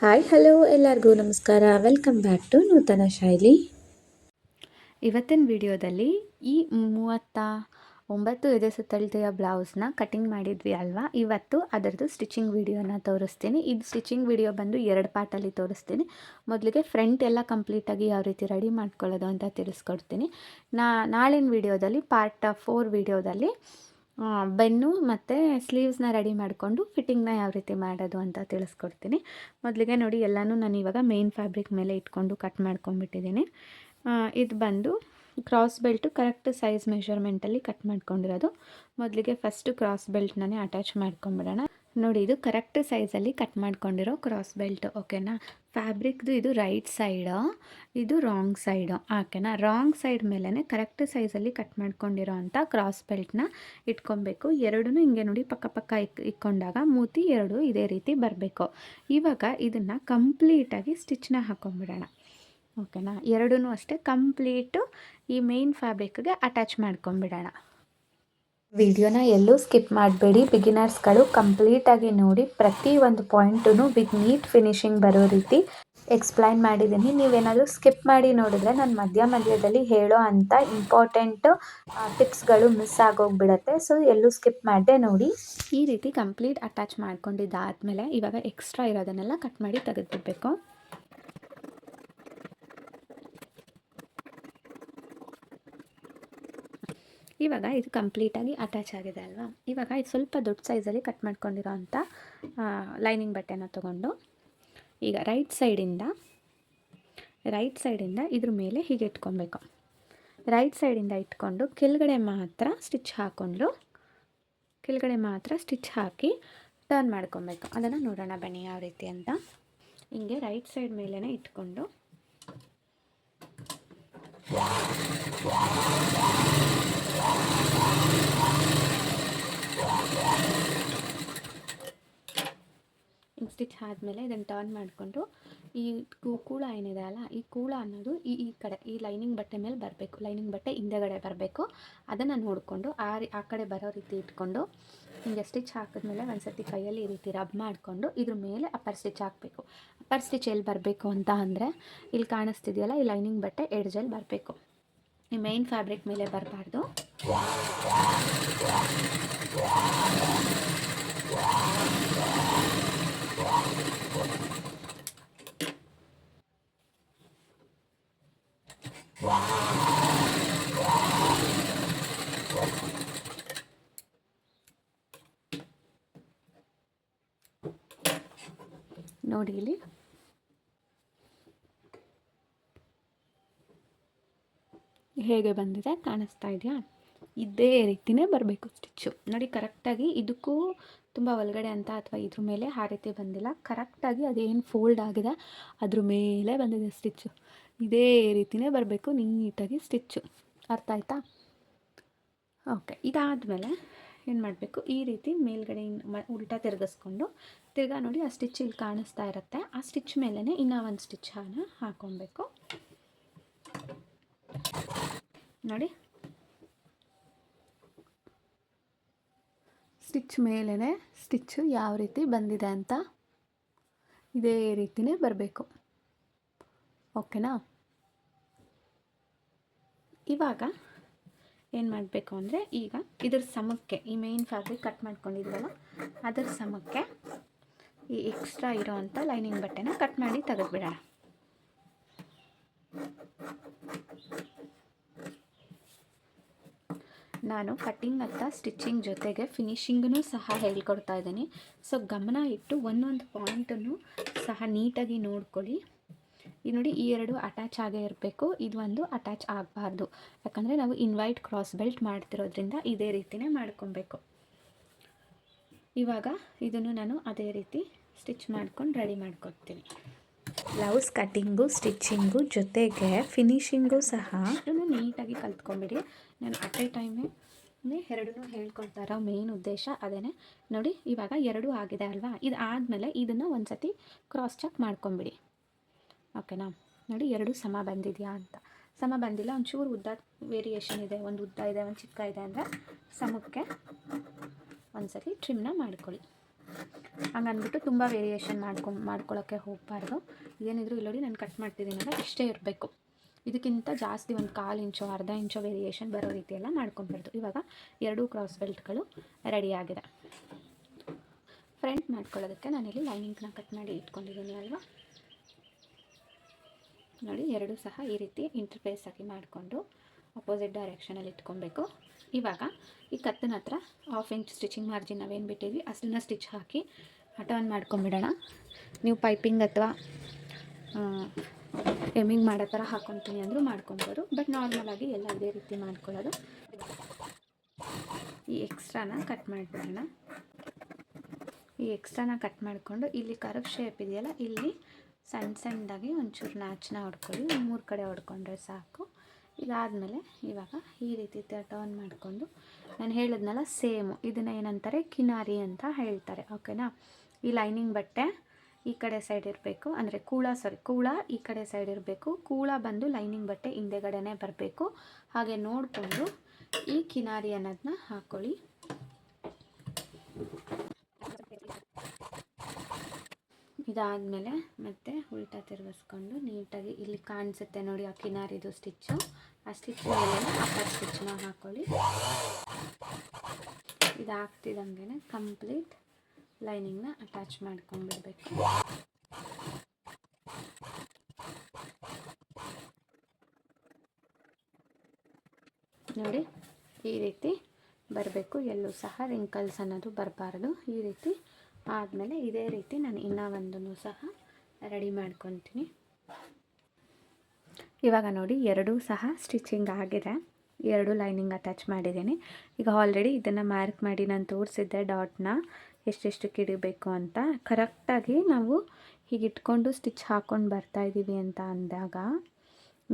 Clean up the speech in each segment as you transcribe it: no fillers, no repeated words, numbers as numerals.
Hi hello ಎಲ್ಲರಿಗೂ ನಮಸ್ಕಾರ. Welcome back to ನೂತನ ಶೈಲಿ. ಇವತ್ತಿನ ವಿಡಿಯೋದಲ್ಲಿ ಈ 39 ಎದೆ ಸುತ್ತಳತೆಯ ಬ್ಲೌಸ್ನ ಕಟಿಂಗ್ ಮಾಡಿದ್ವಿ ಅಲ್ವಾ, ಇವತ್ತು ಅದರದ್ದು ಸ್ಟಿಚಿಂಗ್ ವಿಡಿಯೋನ ತೋರಿಸ್ತೀನಿ. ಇದು ಸ್ಟಿಚಿಂಗ್ ವಿಡಿಯೋ ಬಂದು 2 ಪಾರ್ಟಲ್ಲಿ ತೋರಿಸ್ತೀನಿ. ಮೊದಲಿಗೆ ಫ್ರಂಟ್ ಎಲ್ಲ ಕಂಪ್ಲೀಟಾಗಿ ಯಾವ ರೀತಿ ರೆಡಿ ಮಾಡ್ಕೊಳ್ಳೋದು ಅಂತ ತಿಳಿಸ್ಕೊಡ್ತೀನಿ. ನಾಳಿನ ವಿಡಿಯೋದಲ್ಲಿ ಪಾರ್ಟ್ 4 ವಿಡಿಯೋದಲ್ಲಿ ಬೆನ್ನು ಮತ್ತು ಸ್ಲೀವ್ಸ್ನ ರೆಡಿ ಮಾಡಿಕೊಂಡು ಫಿಟ್ಟಿಂಗ್ನ ಯಾವ ರೀತಿ ಮಾಡೋದು ಅಂತ ತಿಳಿಸ್ಕೊಡ್ತೀನಿ. ಮೊದಲಿಗೆ ನೋಡಿ, ಎಲ್ಲನೂ ನಾನು ಇವಾಗ ಮೇನ್ ಫ್ಯಾಬ್ರಿಕ್ ಮೇಲೆ ಇಟ್ಕೊಂಡು ಕಟ್ ಮಾಡ್ಕೊಂಡ್ಬಿಟ್ಟಿದ್ದೀನಿ. ಇದು ಬಂದು ಕ್ರಾಸ್ ಬೆಲ್ಟು ಕರೆಕ್ಟ್ ಸೈಜ್ ಮೆಷರ್ಮೆಂಟಲ್ಲಿ ಕಟ್ ಮಾಡ್ಕೊಂಡಿರೋದು. ಮೊದಲಿಗೆ ಫಸ್ಟು ಕ್ರಾಸ್ ಬೆಲ್ಟ್ನೇ ಅಟ್ಯಾಚ್ ಮಾಡ್ಕೊಂಬಿಡೋಣ. ನೋಡಿ, ಇದು ಕರೆಕ್ಟ್ ಸೈಜಲ್ಲಿ ಕಟ್ ಮಾಡ್ಕೊಂಡಿರೋ ಕ್ರಾಸ್ ಬೆಲ್ಟ್. ಓಕೆನಾ. ಫ್ಯಾಬ್ರಿಕ್ದು ಇದು ರೈಟ್ ಸೈಡು, ಇದು ರಾಂಗ್ ಸೈಡು. ಓಕೆನಾ. ರಾಂಗ್ ಸೈಡ್ ಮೇಲೇ ಕರೆಕ್ಟ್ ಸೈಜಲ್ಲಿ ಕಟ್ ಮಾಡ್ಕೊಂಡಿರೋ ಅಂಥ ಕ್ರಾಸ್ ಬೆಲ್ಟ್ನ ಇಟ್ಕೊಬೇಕು. ಎರಡೂ ಹಿಂಗೆ ನೋಡಿ ಪಕ್ಕ ಇಟ್ಕೊಂಡಾಗ ಮೂತಿ ಎರಡು ಇದೇ ರೀತಿ ಬರಬೇಕು. ಇವಾಗ ಇದನ್ನು ಕಂಪ್ಲೀಟಾಗಿ ಸ್ಟಿಚ್ನ ಹಾಕೊಂಡ್ಬಿಡೋಣ. ಓಕೆನಾ. ಎರಡೂ ಅಷ್ಟೇ ಕಂಪ್ಲೀಟು ಈ ಮೇನ್ ಫ್ಯಾಬ್ರಿಕ್ಗೆ ಅಟ್ಯಾಚ್ ಮಾಡ್ಕೊಂಬಿಡೋಣ. ವಿಡಿಯೋನ ಎಲ್ಲೂ ಸ್ಕಿಪ್ ಮಾಡಬೇಡಿ. ಬಿಗಿನರ್ಸ್ಗಳು ಕಂಪ್ಲೀಟಾಗಿ ನೋಡಿ. ಪ್ರತಿ ಒಂದು ಪಾಯಿಂಟೂ ವಿತ್ ನೀಟ್ ಫಿನಿಶಿಂಗ್ ಬರೋ ರೀತಿ ಎಕ್ಸ್ಪ್ಲೈನ್ ಮಾಡಿದ್ದೀನಿ. ನೀವೇನಾದರೂ ಸ್ಕಿಪ್ ಮಾಡಿ ನೋಡಿದ್ರೆ ನಾನು ಮಧ್ಯದಲ್ಲಿ ಹೇಳೋ ಅಂಥ ಇಂಪಾರ್ಟೆಂಟ್ ಟಿಪ್ಸ್ಗಳು ಮಿಸ್ ಆಗೋಗ್ಬಿಡತ್ತೆ. ಸೊ ಎಲ್ಲೂ ಸ್ಕಿಪ್ ಮಾಡದೆ ನೋಡಿ. ಈ ರೀತಿ ಕಂಪ್ಲೀಟ್ ಅಟ್ಯಾಚ್ ಮಾಡ್ಕೊಂಡಿದ್ದಾದಮೇಲೆ ಇವಾಗ ಎಕ್ಸ್ಟ್ರಾ ಇರೋದನ್ನೆಲ್ಲ ಕಟ್ ಮಾಡಿ ತೆಗೆದುಬಿಡ್ಬೇಕು. ಇವಾಗ ಇದು ಕಂಪ್ಲೀಟಾಗಿ ಅಟ್ಯಾಚ್ ಆಗಿದೆ ಅಲ್ವಾ. ಇವಾಗ ಇದು ಸ್ವಲ್ಪ ದೊಡ್ಡ ಸೈಜಲ್ಲಿ ಕಟ್ ಮಾಡ್ಕೊಂಡಿರೋ ಅಂಥ ಲೈನಿಂಗ್ ಬಟ್ಟೆನ ತೊಗೊಂಡು ಈಗ ರೈಟ್ ಸೈಡಿಂದ ಇದ್ರ ಮೇಲೆ ಹೀಗೆ ಇಟ್ಕೊಬೇಕು. ರೈಟ್ ಸೈಡಿಂದ ಇಟ್ಕೊಂಡು ಕೆಳಗಡೆ ಮಾತ್ರ ಸ್ಟಿಚ್ ಹಾಕಿ ಟರ್ನ್ ಮಾಡ್ಕೊಬೇಕು. ಅದನ್ನು ನೋಡೋಣ ಬನ್ನಿ ಯಾವ ರೀತಿ ಅಂತ. ಹಿಂಗೆ ರೈಟ್ ಸೈಡ್ ಮೇಲೇ ಇಟ್ಕೊಂಡು ಸ್ಟಿಚ್ ಆದಮೇಲೆ ಇದನ್ನು ಟರ್ನ್ ಮಾಡಿಕೊಂಡು ಈ ಕೂಳ ಏನಿದೆ ಅಲ್ಲ, ಈ ಕೂಳ ಅನ್ನೋದು ಈ ಕಡೆ ಈ ಲೈನಿಂಗ್ ಬಟ್ಟೆ ಮೇಲೆ ಬರಬೇಕು. ಲೈನಿಂಗ್ ಬಟ್ಟೆ ಹಿಂದೆಗಡೆ ಬರಬೇಕು. ಅದನ್ನು ನೋಡಿಕೊಂಡು ಆ ಕಡೆ ಬರೋ ರೀತಿ ಇಟ್ಕೊಂಡು ಹಿಂಗೆ ಸ್ಟಿಚ್ ಹಾಕಿದ್ಮೇಲೆ ಒಂದು ಸರ್ತಿ ಕೈಯಲ್ಲಿ ಈ ರೀತಿ ರಬ್ ಮಾಡಿಕೊಂಡು ಇದ್ರ ಮೇಲೆ ಅಪ್ಪರ್ ಸ್ಟಿಚ್ ಹಾಕಬೇಕು. ಅಪ್ಪರ್ ಸ್ಟಿಚ್ ಎಲ್ಲಿ ಬರಬೇಕು ಅಂತ ಅಂದರೆ ಇಲ್ಲಿ ಕಾಣಿಸ್ತಿದೆಯಲ್ಲ, ಈ ಲೈನಿಂಗ್ ಬಟ್ಟೆ ಎಡ್ಜಲ್ಲಿ ಬರಬೇಕು. ಈ ಮೇನ್ ಫ್ಯಾಬ್ರಿಕ್ ಮೇಲೆ ಬರಬಾರ್ದು. ನೋಡಿ ಇಲ್ಲಿ ಹೇಗೆ ಬಂದಿದೆ ಕಾಣಿಸ್ತಾ ಇದೆಯಾ? ಇದೇ ರೀತಿಯೇ ಬರಬೇಕು ಸ್ಟಿಚ್ಚು. ನೋಡಿ ಕರೆಕ್ಟಾಗಿ ಇದಕ್ಕೂ ತುಂಬ ಒಳಗಡೆ ಅಂತ ಅಥವಾ ಇದ್ರ ಮೇಲೆ ಆ ರೀತಿ ಬಂದಿಲ್ಲ. ಕರೆಕ್ಟಾಗಿ ಅದೇನು ಫೋಲ್ಡ್ ಆಗಿದೆ ಅದ್ರ ಮೇಲೆ ಬಂದಿದೆ ಸ್ಟಿಚ್ಚು. ಇದೇ ರೀತಿಯೇ ಬರಬೇಕು ನೀಟಾಗಿ ಸ್ಟಿಚ್ಚು. ಅರ್ಥ ಆಯ್ತಾ? ಓಕೆ. ಇದಾದಮೇಲೆ ಏನು ಮಾಡಬೇಕು, ಈ ರೀತಿ ಮೇಲ್ಗಡೆ ಉಲ್ಟಾ ತಿರುಗಿಸ್ಕೊಂಡು ತಿರ್ಗಾ ನೋಡಿ ಆ ಸ್ಟಿಚ್ ಇಲ್ಲಿ ಕಾಣಿಸ್ತಾ ಇರುತ್ತೆ. ಆ ಸ್ಟಿಚ್ ಮೇಲೇ ಇನ್ನೂ ಒಂದು ಸ್ಟಿಚ್ಚನ್ನು ಹಾಕ್ಕೊಬೇಕು. ನೋಡಿ ಸ್ಟಿಚ್ ಮೇಲೇ ಸ್ಟಿಚ್ಚು ಯಾವ ರೀತಿ ಬಂದಿದೆ ಅಂತ ಇದೇ ರೀತಿಯೇ ಬರಬೇಕು. ಓಕೆನಾ. ಇವಾಗ ಏನು ಮಾಡಬೇಕು ಅಂದರೆ ಈಗ ಇದ್ರ ಸಮಕ್ಕೆ ಈ ಮೇನ್ ಫ್ಯಾಬ್ರಿಕ್ ಕಟ್ ಮಾಡ್ಕೊಂಡಿದ್ವಲ್ಲ ಅದರ ಸಮಕ್ಕೆ ಈ ಎಕ್ಸ್ಟ್ರಾ ಇರೋ ಅಂಥ ಲೈನಿಂಗ್ ಬಟ್ಟೆನ ಕಟ್ ಮಾಡಿ ತೆಗೆದುಬಿಡೋಣ. ನಾನು ಕಟ್ಟಿಂಗ್ ಅಂತ ಸ್ಟಿಚಿಂಗ್ ಜೊತೆಗೆ ಫಿನಿಶಿಂಗನ್ನು ಸಹ ಹೇಳ್ಕೊಡ್ತಾ ಇದ್ದೀನಿ. ಸೊ ಗಮನ ಇಟ್ಟು ಒಂದೊಂದು ಪಾಯಿಂಟನ್ನು ಸಹ ನೀಟಾಗಿ ನೋಡ್ಕೊಳ್ಳಿ. ಈ ನೋಡಿ, ಈ ಎರಡು ಅಟ್ಯಾಚ್ ಆಗೇ ಇರಬೇಕು, ಇದು ಒಂದು ಅಟ್ಯಾಚ್ ಆಗಬಾರ್ದು. ಯಾಕಂದರೆ ನಾವು ಇನ್ವೈಟ್ ಕ್ರಾಸ್ ಬೆಲ್ಟ್ ಮಾಡ್ತಿರೋದ್ರಿಂದ ಇದೇ ರೀತಿಯೇ ಮಾಡ್ಕೊಬೇಕು. ಇವಾಗ ಇದನ್ನು ನಾನು ಅದೇ ರೀತಿ ಸ್ಟಿಚ್ ಮಾಡ್ಕೊಂಡು ರೆಡಿ ಮಾಡ್ಕೊಡ್ತೀನಿ. ಬ್ಲೌಸ್ ಕಟ್ಟಿಂಗು ಸ್ಟಿಚ್ಚಿಂಗು ಜೊತೆಗೆ ಫಿನಿಶಿಂಗು ಸಹ ನೀಟಾಗಿ ಕಲ್ತ್ಕೊಂಬಿಡಿ. ನಾನು ಅಟ್ ಎ ಟೈಮೇ ಎರಡನ್ನೂ ಹೇಳ್ಕೊಳ್ತಾ ಇರೋ ಮೇನ್ ಉದ್ದೇಶ ಅದೇ. ನೋಡಿ ಇವಾಗ ಎರಡೂ ಆಗಿದೆ ಅಲ್ವಾ. ಇದು ಆದಮೇಲೆ ಇದನ್ನು ಒಂದು ಸತಿ ಕ್ರಾಸ್ ಚೆಕ್ ಮಾಡ್ಕೊಂಬಿಡಿ. ಓಕೆನಾ. ನೋಡಿ ಎರಡು ಸಮ ಬಂದಿದೆಯಾ ಅಂತ. ಸಮ ಬಂದಿಲ್ಲ, ಒಂಚೂರು ಉದ್ದ ವೇರಿಯೇಷನ್ ಇದೆ, ಒಂದು ಉದ್ದ ಇದೆ ಒಂದು ಚಿಕ್ಕ ಇದೆ ಅಂದರೆ ಸಮಕ್ಕೆ ಒಂದು ಸತಿ ಟ್ರಿಮ್ನ ಮಾಡ್ಕೊಳ್ಳಿ. ಹಂಗಂದ್ಬಿಟ್ಟು ತುಂಬ ವೇರಿಯೇಷನ್ ಮಾಡ್ಕೊಳ್ಳೋಕ್ಕೆ ಹೋಗಬಾರ್ದು. ಏನಿದ್ರು ಇಲ್ಲಿ ನೋಡಿ ನಾನು ಕಟ್ ಮಾಡ್ತಿದ್ದೀನಲ್ಲ ಇಷ್ಟೇ ಇರಬೇಕು. ಇದಕ್ಕಿಂತ ಜಾಸ್ತಿ ಒಂದು 1/4 ಇಂಚು ಅರ್ಧ ಇಂಚು ವೇರಿಯೇಷನ್ ಬರೋ ರೀತಿ ಎಲ್ಲ ಮಾಡ್ಕೊಬಾರ್ದು. ಇವಾಗ 2 ಕ್ರಾಸ್ ಬೆಲ್ಟ್ಗಳು ರೆಡಿಯಾಗಿದೆ. ಫ್ರಂಟ್ ಮಾಡ್ಕೊಳ್ಳೋದಕ್ಕೆ ನಾನಿಲ್ಲಿ ಲೈನಿಂಗ್ನ ಕಟ್ ಮಾಡಿ ಇಟ್ಕೊಂಡಿದ್ದೀನಿ ಅಲ್ವಾ. ನೋಡಿ 2 ಸಹ ಈ ರೀತಿ ಇಂಟರ್ಫೇಸ್ ಆಗಿ ಮಾಡಿಕೊಂಡು ಅಪೋಸಿಟ್ ಡೈರೆಕ್ಷನಲ್ಲಿ ಇಟ್ಕೊಬೇಕು. ಇವಾಗ ಈ ಕತ್ತಿನ ಹತ್ರ 1/2 ಇಂಚ್ ಸ್ಟಿಚಿಂಗ್ ಮಾರ್ಜಿನ್ ನಾವೇನು ಬಿಟ್ಟಿದ್ವಿ ಅಷ್ಟನ್ನ ಸ್ಟಿಚ್ ಹಾಕಿ ಟರ್ನ್ ಮಾಡ್ಕೊಂಬಿಡೋಣ. ನೀವು ಪೈಪಿಂಗ್ ಅಥವಾ ಎಮ್ಮಿಂಗ್ ಮಾಡೋ ಥರ ಹಾಕ್ಕೊತೀನಿ ಅಂದರೂ ಮಾಡ್ಕೊಬೋದು. ಬಟ್ ನಾರ್ಮಲಾಗಿ ಎಲ್ಲ ಇದೇ ರೀತಿ ಮಾಡ್ಕೊಳ್ಳೋದು. ಈ ಎಕ್ಸ್ಟ್ರಾನ ಕಟ್ ಮಾಡಿಬಿಡೋಣ. ಈ ಎಕ್ಸ್ಟ್ರಾನ ಕಟ್ ಮಾಡಿಕೊಂಡು ಇಲ್ಲಿ ಕರ್ವ್ ಶೇಪ್ ಇದೆಯಲ್ಲ, ಇಲ್ಲಿ ಸಣ್ಣದಾಗಿ ಒಂಚೂರು ನಾಚನ್ನ ಹೊಡ್ಕೊಳ್ಳಿ. 3 ಕಡೆ ಹೊಡ್ಕೊಂಡ್ರೆ ಸಾಕು. ಇದಾದಮೇಲೆ ಇವಾಗ ಈ ರೀತಿ ಟರ್ನ್ ಮಾಡಿಕೊಂಡು ನಾನು ಹೇಳಿದ್ನಲ್ಲ ಸೇಮು ಇದನ್ನು ಏನಂತಾರೆ ಕಿನಾರಿ ಅಂತ ಹೇಳ್ತಾರೆ. ಓಕೆನಾ. ಈ ಲೈನಿಂಗ್ ಬಟ್ಟೆ ಈ ಕಡೆ ಸೈಡ್ ಇರಬೇಕು, ಅಂದರೆ ಕೂಳ ಈ ಕಡೆ ಸೈಡ್ ಇರಬೇಕು. ಕೂಳ ಬಂದು ಲೈನಿಂಗ್ ಬಟ್ಟೆ ಹಿಂದೆಗಡೆನೇ ಬರಬೇಕು. ಹಾಗೆ ನೋಡಿಕೊಂಡು ಈ ಕಿನಾರಿ ಅನ್ನೋದನ್ನ ಹಾಕ್ಕೊಳ್ಳಿ. ಇದಾದಮೇಲೆ ಮತ್ತೆ ಉಲ್ಟಾ ತಿರುಗಿಸ್ಕೊಂಡು ನೀಟಾಗಿ ಇಲ್ಲಿ ಕಾಣಿಸುತ್ತೆ ನೋಡಿ ಆ ಕಿನಾರಿದು ಸ್ಟಿಚ್ಚು, ಆ ಸ್ಟಿಚ್ ಮೇಲೆ ಅಪ್ಪರ್ ಸ್ಟಿಚ್ನ ಹಾಕ್ಕೊಳ್ಳಿ. ಇದಾಗ್ತಿದ್ದಂಗೆ ಕಂಪ್ಲೀಟ್ ಲೈನಿಂಗ್ನ ಅಟ್ಯಾಚ್ ಮಾಡ್ಕೊಂಡ್ಬಿಡ್ಬೇಕು. ನೋಡಿ ಈ ರೀತಿ ಬರಬೇಕು. ಎಲ್ಲೂ ಸಹ ರಿಂಕಲ್ಸ್ ಅನ್ನೋದು ಬರಬಾರ್ದು. ಈ ರೀತಿ ಆದಮೇಲೆ ಇದೇ ರೀತಿ ನಾನು ಇನ್ನೂ ಒಂದನ್ನು ಸಹ ರೆಡಿ ಮಾಡ್ಕೊತೀನಿ. ಇವಾಗ ನೋಡಿ 2 ಸಹ ಸ್ಟಿಚಿಂಗ್ ಆಗಿದೆ. 2 ಲೈನಿಂಗ್ ಅಟ್ಯಾಚ್ ಮಾಡಿದ್ದೀನಿ. ಈಗ ಆಲ್ರೆಡಿ ಇದನ್ನು ಮಾರ್ಕ್ ಮಾಡಿ ನಾನು ತೋರಿಸಿದ್ದೆ ಡಾಟ್ನ ಎಷ್ಟೆಷ್ಟು ಕಿಡಿಬೇಕು ಅಂತ. ಕರೆಕ್ಟಾಗಿ ನಾವು ಹೀಗೆ ಇಟ್ಕೊಂಡು ಸ್ಟಿಚ್ ಹಾಕ್ಕೊಂಡು ಬರ್ತಾಯಿದ್ದೀವಿ ಅಂತ ಅಂದಾಗ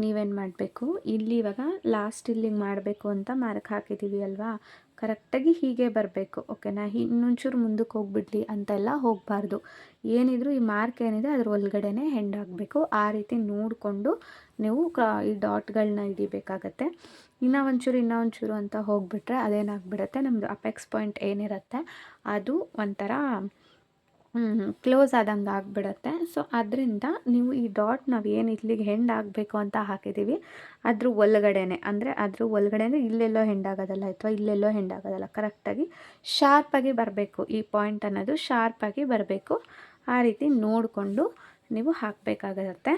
ನೀವೇನು ಮಾಡಬೇಕು, ಇಲ್ಲಿ ಇವಾಗ ಲಾಸ್ಟ್ ಇಲ್ಲಿಗೆ ಮಾಡಬೇಕು ಅಂತ ಮಾರ್ಕ್ ಹಾಕಿದ್ದೀವಿ ಅಲ್ವಾ, ಕರೆಕ್ಟಾಗಿ ಹೀಗೆ ಬರಬೇಕು. ಓಕೆನಾ. ಇನ್ನೊಂಚೂರು ಮುಂದಕ್ಕೆ ಹೋಗ್ಬಿಡ್ಲಿ ಅಂತೆಲ್ಲ ಹೋಗಬಾರ್ದು. ಏನಿದ್ರು ಈ ಮಾರ್ಕ್ ಏನಿದೆ ಅದ್ರ ಒಳಗಡೆನೇ ಹೆಂಡ್ ಆಗಬೇಕು. ಆ ರೀತಿ ನೋಡಿಕೊಂಡು ನೀವು ಈ ಡಾಟ್ಗಳನ್ನ ಹಿಡಿಬೇಕಾಗತ್ತೆ. ಇನ್ನೂ ಒಂಚೂರು ಅಂತ ಹೋಗಿಬಿಟ್ರೆ ಅದೇನಾಗ್ಬಿಡುತ್ತೆ, ನಮ್ಮದು ಅಪೆಕ್ಸ್ ಪಾಯಿಂಟ್ ಏನಿರುತ್ತೆ ಅದು ಒಂಥರ ಕ್ಲೋಸ್ ಆದಂಗೆ ಆಗಿಬಿಡುತ್ತೆ. ಸೊ ಅದರಿಂದ ನೀವು ಈ ಡಾಟ್ ನಾವು ಏನು ಇಲ್ಲಿಗೆ ಹೆಂಡ್ ಆಗಬೇಕು ಅಂತ ಹಾಕಿದ್ದೀವಿ ಅದ್ರ ಒಳಗಡೆನೆ, ಅಂದರೆ ಅದ್ರ ಒಳಗಡೆನೆ ಇಲ್ಲೆಲ್ಲೋ ಹೆಂಡ್ ಆಗೋದಲ್ಲ ಅಥವಾ ಇಲ್ಲೆಲ್ಲೋ ಹೆಂಡ್ ಆಗೋದಲ್ಲ, ಕರೆಕ್ಟಾಗಿ ಶಾರ್ಪಾಗಿ ಬರಬೇಕು. ಈ ಪಾಯಿಂಟ್ ಅನ್ನೋದು ಶಾರ್ಪಾಗಿ ಬರಬೇಕು. ಆ ರೀತಿ ನೋಡಿಕೊಂಡು ನೀವು ಹಾಕಬೇಕಾಗತ್ತೆ.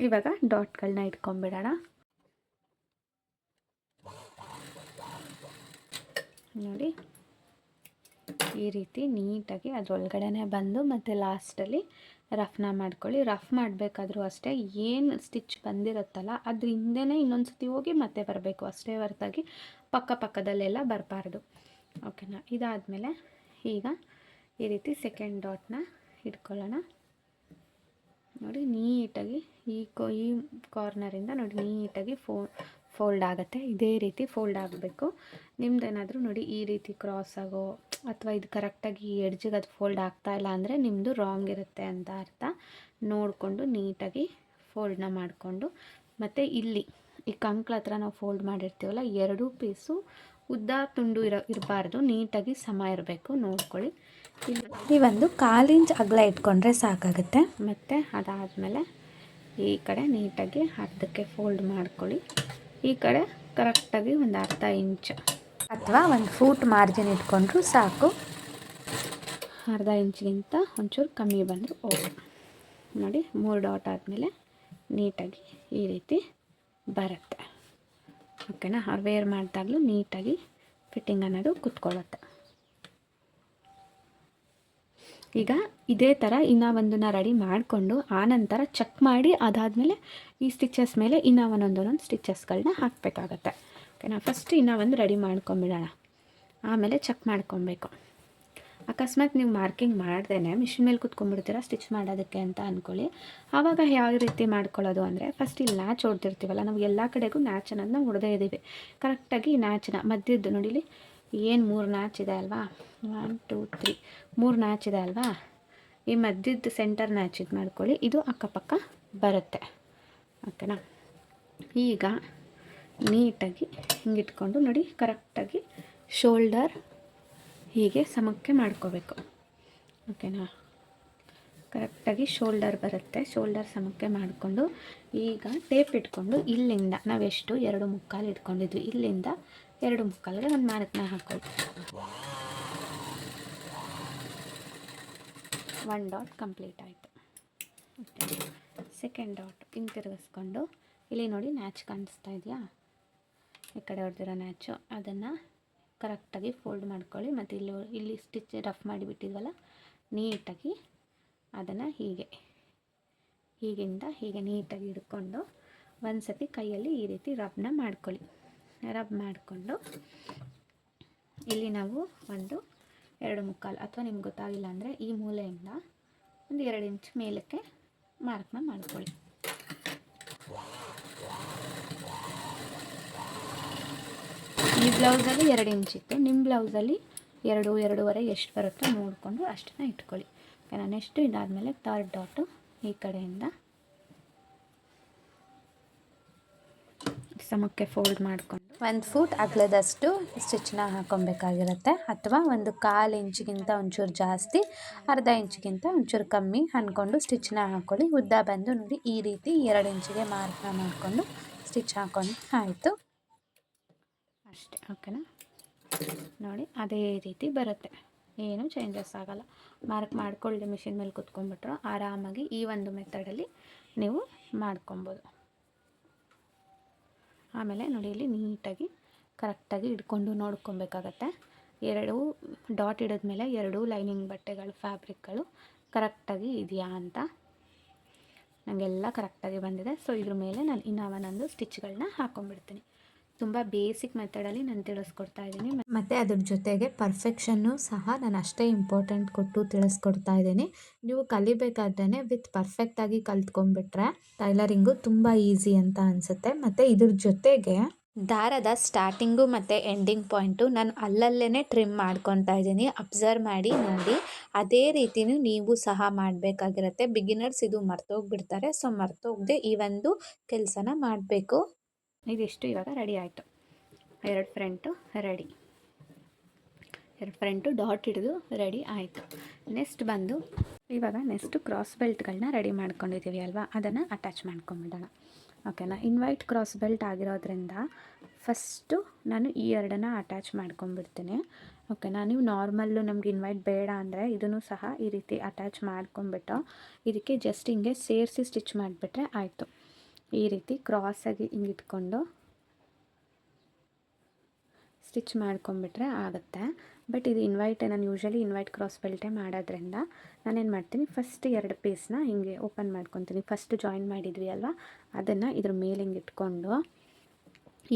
ಇವಾಗ ಡಾಟ್ಗಳನ್ನ ಇಟ್ಕೊಂಡ್ಬಿಡೋಣ. ನೋಡಿ ಈ ರೀತಿ ನೀಟಾಗಿ ಅದರೊಳಗಡೆನೆ ಬಂದು ಮತ್ತು ಲಾಸ್ಟಲ್ಲಿ ರಫ್ನ ಮಾಡ್ಕೊಳ್ಳಿ. ರಫ್ ಮಾಡಬೇಕಾದ್ರೂ ಅಷ್ಟೇ ಏನು ಸ್ಟಿಚ್ ಬಂದಿರುತ್ತಲ್ಲ ಅದ್ರ ಹಿಂದೆನೇ ಇನ್ನೊಂದು ಸತಿ ಹೋಗಿ ಮತ್ತೆ ಬರಬೇಕು ಅಷ್ಟೇ ಹೊರತಾಗಿ ಪಕ್ಕದಲ್ಲೆಲ್ಲ ಬರಬಾರ್ದು. ಓಕೆನಾ. ಇದಾದಮೇಲೆ ಈಗ ಈ ರೀತಿ ಸೆಕೆಂಡ್ ಡಾಟ್ನ ಇಟ್ಕೊಳ್ಳೋಣ. ನೋಡಿ ನೀಟಾಗಿ ಈ ಕಾರ್ನರಿಂದ ನೋಡಿ ನೀಟಾಗಿ ಫೋಲ್ಡ್ ಆಗುತ್ತೆ. ಇದೇ ರೀತಿ ಫೋಲ್ಡ್ ಆಗಬೇಕು. ನಿಮ್ದೇನಾದರೂ ನೋಡಿ ಈ ರೀತಿ ಕ್ರಾಸ್ ಆಗೋ ಅಥವಾ ಇದು ಕರೆಕ್ಟಾಗಿ ಎಡ್ಜಿಗೆ ಅದು ಫೋಲ್ಡ್ ಆಗ್ತಾ ಇಲ್ಲ ಅಂದರೆ ನಿಮ್ಮದು ರಾಂಗ್ ಇರುತ್ತೆ ಅಂತ ಅರ್ಥ. ನೋಡಿಕೊಂಡು ನೀಟಾಗಿ ಫೋಲ್ಡ್ನ ಮಾಡಿಕೊಂಡು ಮತ್ತು ಇಲ್ಲಿ ಈ ಕಂಕ್ಳ ಹತ್ರ ನಾವು ಫೋಲ್ಡ್ ಮಾಡಿರ್ತೀವಲ್ಲ 2 ಪೀಸು ಉದ್ದ ತುಂಡು ಇರಬಾರ್ದು, ನೀಟಾಗಿ ಸಮ ಇರಬೇಕು ನೋಡ್ಕೊಳ್ಳಿ. ಈ ಒಂದು 1/4 ಇಂಚ್ ಅಗಲ ಇಟ್ಕೊಂಡ್ರೆ ಸಾಕಾಗುತ್ತೆ. ಮತ್ತು ಅದಾದಮೇಲೆ ಈ ಕಡೆ ನೀಟಾಗಿ ಅರ್ಧಕ್ಕೆ ಫೋಲ್ಡ್ ಮಾಡ್ಕೊಳ್ಳಿ. ಈ ಕಡೆ ಕರೆಕ್ಟಾಗಿ ಒಂದು ಅರ್ಧ ಇಂಚ್ ಅಥವಾ 1 ಫೂಟ್ ಮಾರ್ಜಿನ್ ಇಟ್ಕೊಂಡ್ರೂ ಸಾಕು. ಅರ್ಧ ಇಂಚ್ಗಿಂತ ಒಂಚೂರು ಕಮ್ಮಿ ಬಂದರೂ ಓಕೆ. ನೋಡಿ 3 ಡಾಟ್ ಆದಮೇಲೆ ನೀಟಾಗಿ ಈ ರೀತಿ ಬರುತ್ತೆ. ಓಕೆನಾ. ವೇರ್ ಮಾಡಿದಾಗಲೂ ನೀಟಾಗಿ ಫಿಟ್ಟಿಂಗ್ ಅನ್ನೋದು ಕುತ್ಕೊಳ್ಳುತ್ತೆ. ಈಗ ಇದೇ ಥರ ಇನ್ನೂ ಒಂದನ್ನು ರೆಡಿ ಮಾಡಿಕೊಂಡು ಆನಂತರ ಚೆಕ್ ಮಾಡಿ ಅದಾದಮೇಲೆ ಈ ಸ್ಟಿಚಸ್ ಮೇಲೆ ಇನ್ನೂ ಒಂದೊಂದು ಸ್ಟಿಚಸ್ಗಳನ್ನ ಹಾಕಬೇಕಾಗತ್ತೆ. ಓಕೆನಾ. ಫಸ್ಟ್ ಇನ್ನೂ ಒಂದು ರೆಡಿ ಮಾಡ್ಕೊಂಬಿಡೋಣ, ಆಮೇಲೆ ಚೆಕ್ ಮಾಡ್ಕೊಬೇಕು. ಅಕಸ್ಮಾತ್ ನೀವು ಮಾರ್ಕಿಂಗ್ ಮಾಡ್ದೇ ಮಿಷಿನ್ ಮೇಲೆ ಕುತ್ಕೊಂಡ್ಬಿಡ್ತೀರ ಸ್ಟಿಚ್ ಮಾಡೋದಕ್ಕೆ ಅಂತ ಅಂದ್ಕೊಳ್ಳಿ. ಆವಾಗ ಯಾವ ರೀತಿ ಮಾಡ್ಕೊಳ್ಳೋದು ಅಂದರೆ, ಫಸ್ಟ್ ಇಲ್ಲಿ ನ್ಯಾಚ್ ಹೊಡ್ದಿರ್ತೀವಲ್ಲ, ನಾವು ಎಲ್ಲ ಕಡೆಗೂ ನ್ಯಾಚ್ ಅನ್ನೋದನ್ನ ಹೊಡೆದೇ ಇದ್ದೀವಿ. ಕರೆಕ್ಟಾಗಿ ನ್ಯಾಚನ್ನ ಮಧ್ಯದ್ದು ನೋಡಿಲಿ ಏನು 3 ನ್ಯಾಚ್ ಇದೆ ಅಲ್ವಾ, 1 2 3 3 ನ್ಯಾಚ್ ಇದೆ ಅಲ್ವಾ, ಈ ಮಧ್ಯದ ಸೆಂಟರ್ ನ್ಯಾಚ್ ಇದು ಮಾಡ್ಕೊಳ್ಳಿ. ಇದು ಅಕ್ಕಪಕ್ಕ ಬರುತ್ತೆ. ಓಕೆನಾ. ಈಗ ನೀಟಾಗಿ ಹಿಂಗಿಟ್ಕೊಂಡು ನೋಡಿ ಕರೆಕ್ಟಾಗಿ ಶೋಲ್ಡರ್ ಹೀಗೆ ಸಮಕ್ಕೆ ಮಾಡ್ಕೋಬೇಕು. ಓಕೆನಾ. ಕರೆಕ್ಟಾಗಿ ಶೋಲ್ಡರ್ ಬರುತ್ತೆ, ಶೋಲ್ಡರ್ ಸಮಕ್ಕೆ ಮಾಡಿಕೊಂಡು ಈಗ ಟೇಪ್ ಇಟ್ಕೊಂಡು ಇಲ್ಲಿಂದ ನಾವೆಷ್ಟು 2.25 ಇಟ್ಕೊಂಡಿದ್ವಿ, ಇಲ್ಲಿಂದ 2.25ಗೆ ಒಂದು ಮಾರ್ಕ್ನ ಹಾಕೊಳ್ಳಿ. 1 ಡಾಟ್ ಕಂಪ್ಲೀಟ್ ಆಯಿತು. ಓಕೆ, ಸೆಕೆಂಡ್ ಡಾಟ್ ಹಿಂಗೆ ತಿರುಗಿಸ್ಕೊಂಡು ಇಲ್ಲಿ ನೋಡಿ ನ್ಯಾಚ್ ಕಾಣಿಸ್ತಾ ಇದೆಯಾ, ಈ ಕಡೆ ಹೊಡೆದಿರೋ ನ್ಯಾಚು, ಅದನ್ನು ಕರೆಕ್ಟಾಗಿ ಫೋಲ್ಡ್ ಮಾಡ್ಕೊಳ್ಳಿ. ಮತ್ತು ಇಲ್ಲಿ ಸ್ಟಿಚ್ ರಫ್ ಮಾಡಿಬಿಟ್ಟಿದ್ವಲ್ಲ, ನೀಟಾಗಿ ಅದನ್ನು ಹೀಗಿಂದ ಹೀಗೆ ನೀಟಾಗಿ ಹಿಡ್ಕೊಂಡು ಒಂದು ಸತಿ ಕೈಯಲ್ಲಿ ಈ ರೀತಿ ರಬ್ನ ಮಾಡ್ಕೊಳ್ಳಿ. ರಬ್ ಮಾಡಿಕೊಂಡು ಇಲ್ಲಿ ನಾವು ಒಂದು 2.25 ಅಥವಾ ನಿಮ್ಗೆ ಗೊತ್ತಾಗಿಲ್ಲ ಅಂದರೆ ಈ ಮೂಲೆಯಿಂದ ಒಂದು 2 ಇಂಚ್ ಮೇಲಕ್ಕೆ ಮಾರ್ಕ್ನ ಮಾಡ್ಕೊಳ್ಳಿ. ಈ ಬ್ಲೌಸಲ್ಲಿ 2 ಇಂಚ್ ಇತ್ತು, ನಿಮ್ಮ ಬ್ಲೌಸಲ್ಲಿ 2-2.5 ಎಷ್ಟು ಬರುತ್ತೋ ನೋಡಿಕೊಂಡು ಅಷ್ಟನ್ನು ಇಟ್ಕೊಳ್ಳಿ. ಓಕೆನಾ. ನೆಕ್ಸ್ಟು ಇದಾದಮೇಲೆ ಥರ್ಡ್ ಡಾಟು ಈ ಕಡೆಯಿಂದ ಸಮಕ್ಕೆ ಫೋಲ್ಡ್ ಮಾಡಿಕೊಂಡು 1 ಫೂಟ್ ಅಗಲದಷ್ಟು ಸ್ಟಿಚ್ನ ಹಾಕೊಬೇಕಾಗಿರುತ್ತೆ, ಅಥವಾ 1/4 ಇಂಚಿಗಿಂತ ಒಂಚೂರು ಜಾಸ್ತಿ, ಅರ್ಧ ಇಂಚಿಗಿಂತ ಒಂಚೂರು ಕಮ್ಮಿ ಅಂದ್ಕೊಂಡು ಸ್ಟಿಚ್ನ ಹಾಕ್ಕೊಳ್ಳಿ. ಉದ್ದ ಬಂದು ನೋಡಿ ಈ ರೀತಿ 2 ಇಂಚಿಗೆ ಮಾರ್ಕ್ನ ಮಾಡಿಕೊಂಡು ಸ್ಟಿಚ್ ಹಾಕ್ಕೊಂಡು ಆಯಿತು ಅಷ್ಟೇ. ಓಕೆನಾ. ನೋಡಿ ಅದೇ ರೀತಿ ಬರುತ್ತೆ, ಏನು ಚೇಂಜಸ್ ಆಗೋಲ್ಲ. ಮಾರ್ಕ್ ಮಾಡ್ಕೊಳ್ಳಿ, ಮಿಷಿನ್ ಮೇಲೆ ಕುತ್ಕೊಂಡ್ಬಿಟ್ರು ಆರಾಮಾಗಿ ಈ ಒಂದು ಮೆಥಡಲ್ಲಿ ನೀವು ಮಾಡ್ಕೊಬೋದು. ಆಮೇಲೆ ನೋಡಿ ಇಲ್ಲಿ ನೀಟಾಗಿ ಕರೆಕ್ಟಾಗಿ ಹಿಡ್ಕೊಂಡು ನೋಡ್ಕೊಬೇಕಾಗತ್ತೆ. 2 ಡಾಟ್ ಹಿಡಿದ್ಮೇಲೆ 2 ಲೈನಿಂಗ್ ಬಟ್ಟೆಗಳು ಫ್ಯಾಬ್ರಿಕ್ಗಳು ಕರೆಕ್ಟಾಗಿ ಇದೆಯಾ ಅಂತ. ನನಗೆಲ್ಲ ಕರೆಕ್ಟಾಗಿ ಬಂದಿದೆ. ಸೊ ಇದ್ರ ಮೇಲೆ ನಾನು ಇನ್ನೂ ಒಂದೊಂದು ಸ್ಟಿಚ್ಗಳನ್ನ ಹಾಕ್ಕೊಂಡ್ಬಿಡ್ತೀನಿ. ತುಂಬ ಬೇಸಿಕ್ ಮೆಥಡಲ್ಲಿ ನಾನು ತಿಳಿಸ್ಕೊಡ್ತಾ ಇದ್ದೀನಿ. ಮತ್ತು ಅದ್ರ ಜೊತೆಗೆ ಪರ್ಫೆಕ್ಷನ್ನು ಸಹ ನಾನು ಅಷ್ಟೇ ಇಂಪಾರ್ಟೆಂಟ್ ಕೊಟ್ಟು ತಿಳಿಸ್ಕೊಡ್ತಾ ಇದ್ದೀನಿ. ನೀವು ಕಲಿಬೇಕಾದ್ರೆ ವಿತ್ ಪರ್ಫೆಕ್ಟಾಗಿ ಕಲ್ತ್ಕೊಂಡ್ಬಿಟ್ರೆ ಟೈಲರಿಂಗು ತುಂಬ ಈಸಿ ಅಂತ ಅನಿಸುತ್ತೆ. ಮತ್ತು ಇದ್ರ ಜೊತೆಗೆ ದಾರದ ಸ್ಟಾರ್ಟಿಂಗು ಮತ್ತು ಎಂಡಿಂಗ್ ಪಾಯಿಂಟು ನಾನು ಅಲ್ಲಲ್ಲೇ ಟ್ರಿಮ್ ಮಾಡ್ಕೊತಾ ಇದ್ದೀನಿ. ಅಬ್ಸರ್ವ್ ಮಾಡಿ ನೋಡಿ, ಅದೇ ರೀತಿಯೂ ನೀವು ಸಹ ಮಾಡಬೇಕಾಗಿರುತ್ತೆ. ಬಿಗಿನರ್ಸ್ ಇದು ಮರ್ತೋಗ್ಬಿಡ್ತಾರೆ. ಸೊ ಮರ್ತೋಗದೆ ಈ ಒಂದು ಕೆಲಸನ ಮಾಡಬೇಕು. ಇದಿಷ್ಟು ಇವಾಗ ರೆಡಿ ಆಯಿತು. 2 ಫ್ರಂಟು ರೆಡಿ, 2 ಫ್ರಂಟು ಡಾಟ್ ಹಿಡಿದು ರೆಡಿ ಆಯಿತು. ನೆಕ್ಸ್ಟ್ ಕ್ರಾಸ್ ಬೆಲ್ಟ್ಗಳನ್ನ ರೆಡಿ ಮಾಡ್ಕೊಂಡಿದ್ದೀವಿ ಅಲ್ವಾ, ಅದನ್ನು ಅಟ್ಯಾಚ್ ಮಾಡ್ಕೊಂಬಿಡೋಣ. ಓಕೆನಾ. ಇನ್ವೈಟ್ ಕ್ರಾಸ್ ಬೆಲ್ಟ್ ಆಗಿರೋದ್ರಿಂದ ಫಸ್ಟು ನಾನು ಈ 2ನ್ನ ಅಟ್ಯಾಚ್ ಮಾಡ್ಕೊಂಬಿಡ್ತೀನಿ. ಓಕೆನಾ. ನೀವು ನಾರ್ಮಲ್ಲು ನಮ್ಗೆ ಇನ್ವೈಟ್ ಬೇಡ ಅಂದರೆ ಇದನ್ನು ಸಹ ಈ ರೀತಿ ಅಟ್ಯಾಚ್ ಮಾಡ್ಕೊಂಬಿಟ್ಟು ಇದಕ್ಕೆ ಜಸ್ಟ್ ಹಿಂಗೆ ಸೇರಿಸಿ ಸ್ಟಿಚ್ ಮಾಡಿಬಿಟ್ರೆ ಆಯಿತು. ಈ ರೀತಿ ಕ್ರಾಸಾಗಿ ಹಿಂಗೆ ಇಟ್ಕೊಂಡು ಸ್ಟಿಚ್ ಮಾಡ್ಕೊಂಬಿಟ್ರೆ ಆಗುತ್ತೆ. ಬಟ್ ಇದು ನಾನು ಯೂಶ್ವಲಿ ಇನ್ವೈಟ್ ಕ್ರಾಸ್ ಬೆಲ್ಟೇ ಮಾಡೋದ್ರಿಂದ ನಾನೇನು ಮಾಡ್ತೀನಿ, ಫಸ್ಟ್ 2 ಪೀಸ್ನ ಹಿಂಗೆ ಓಪನ್ ಮಾಡ್ಕೊತೀನಿ. ಫಸ್ಟ್ ಜಾಯಿನ್ ಮಾಡಿದ್ವಿ ಅಲ್ವಾ, ಅದನ್ನು ಇದ್ರ ಮೇಲೆ ಹಿಂಗೆ ಇಟ್ಕೊಂಡು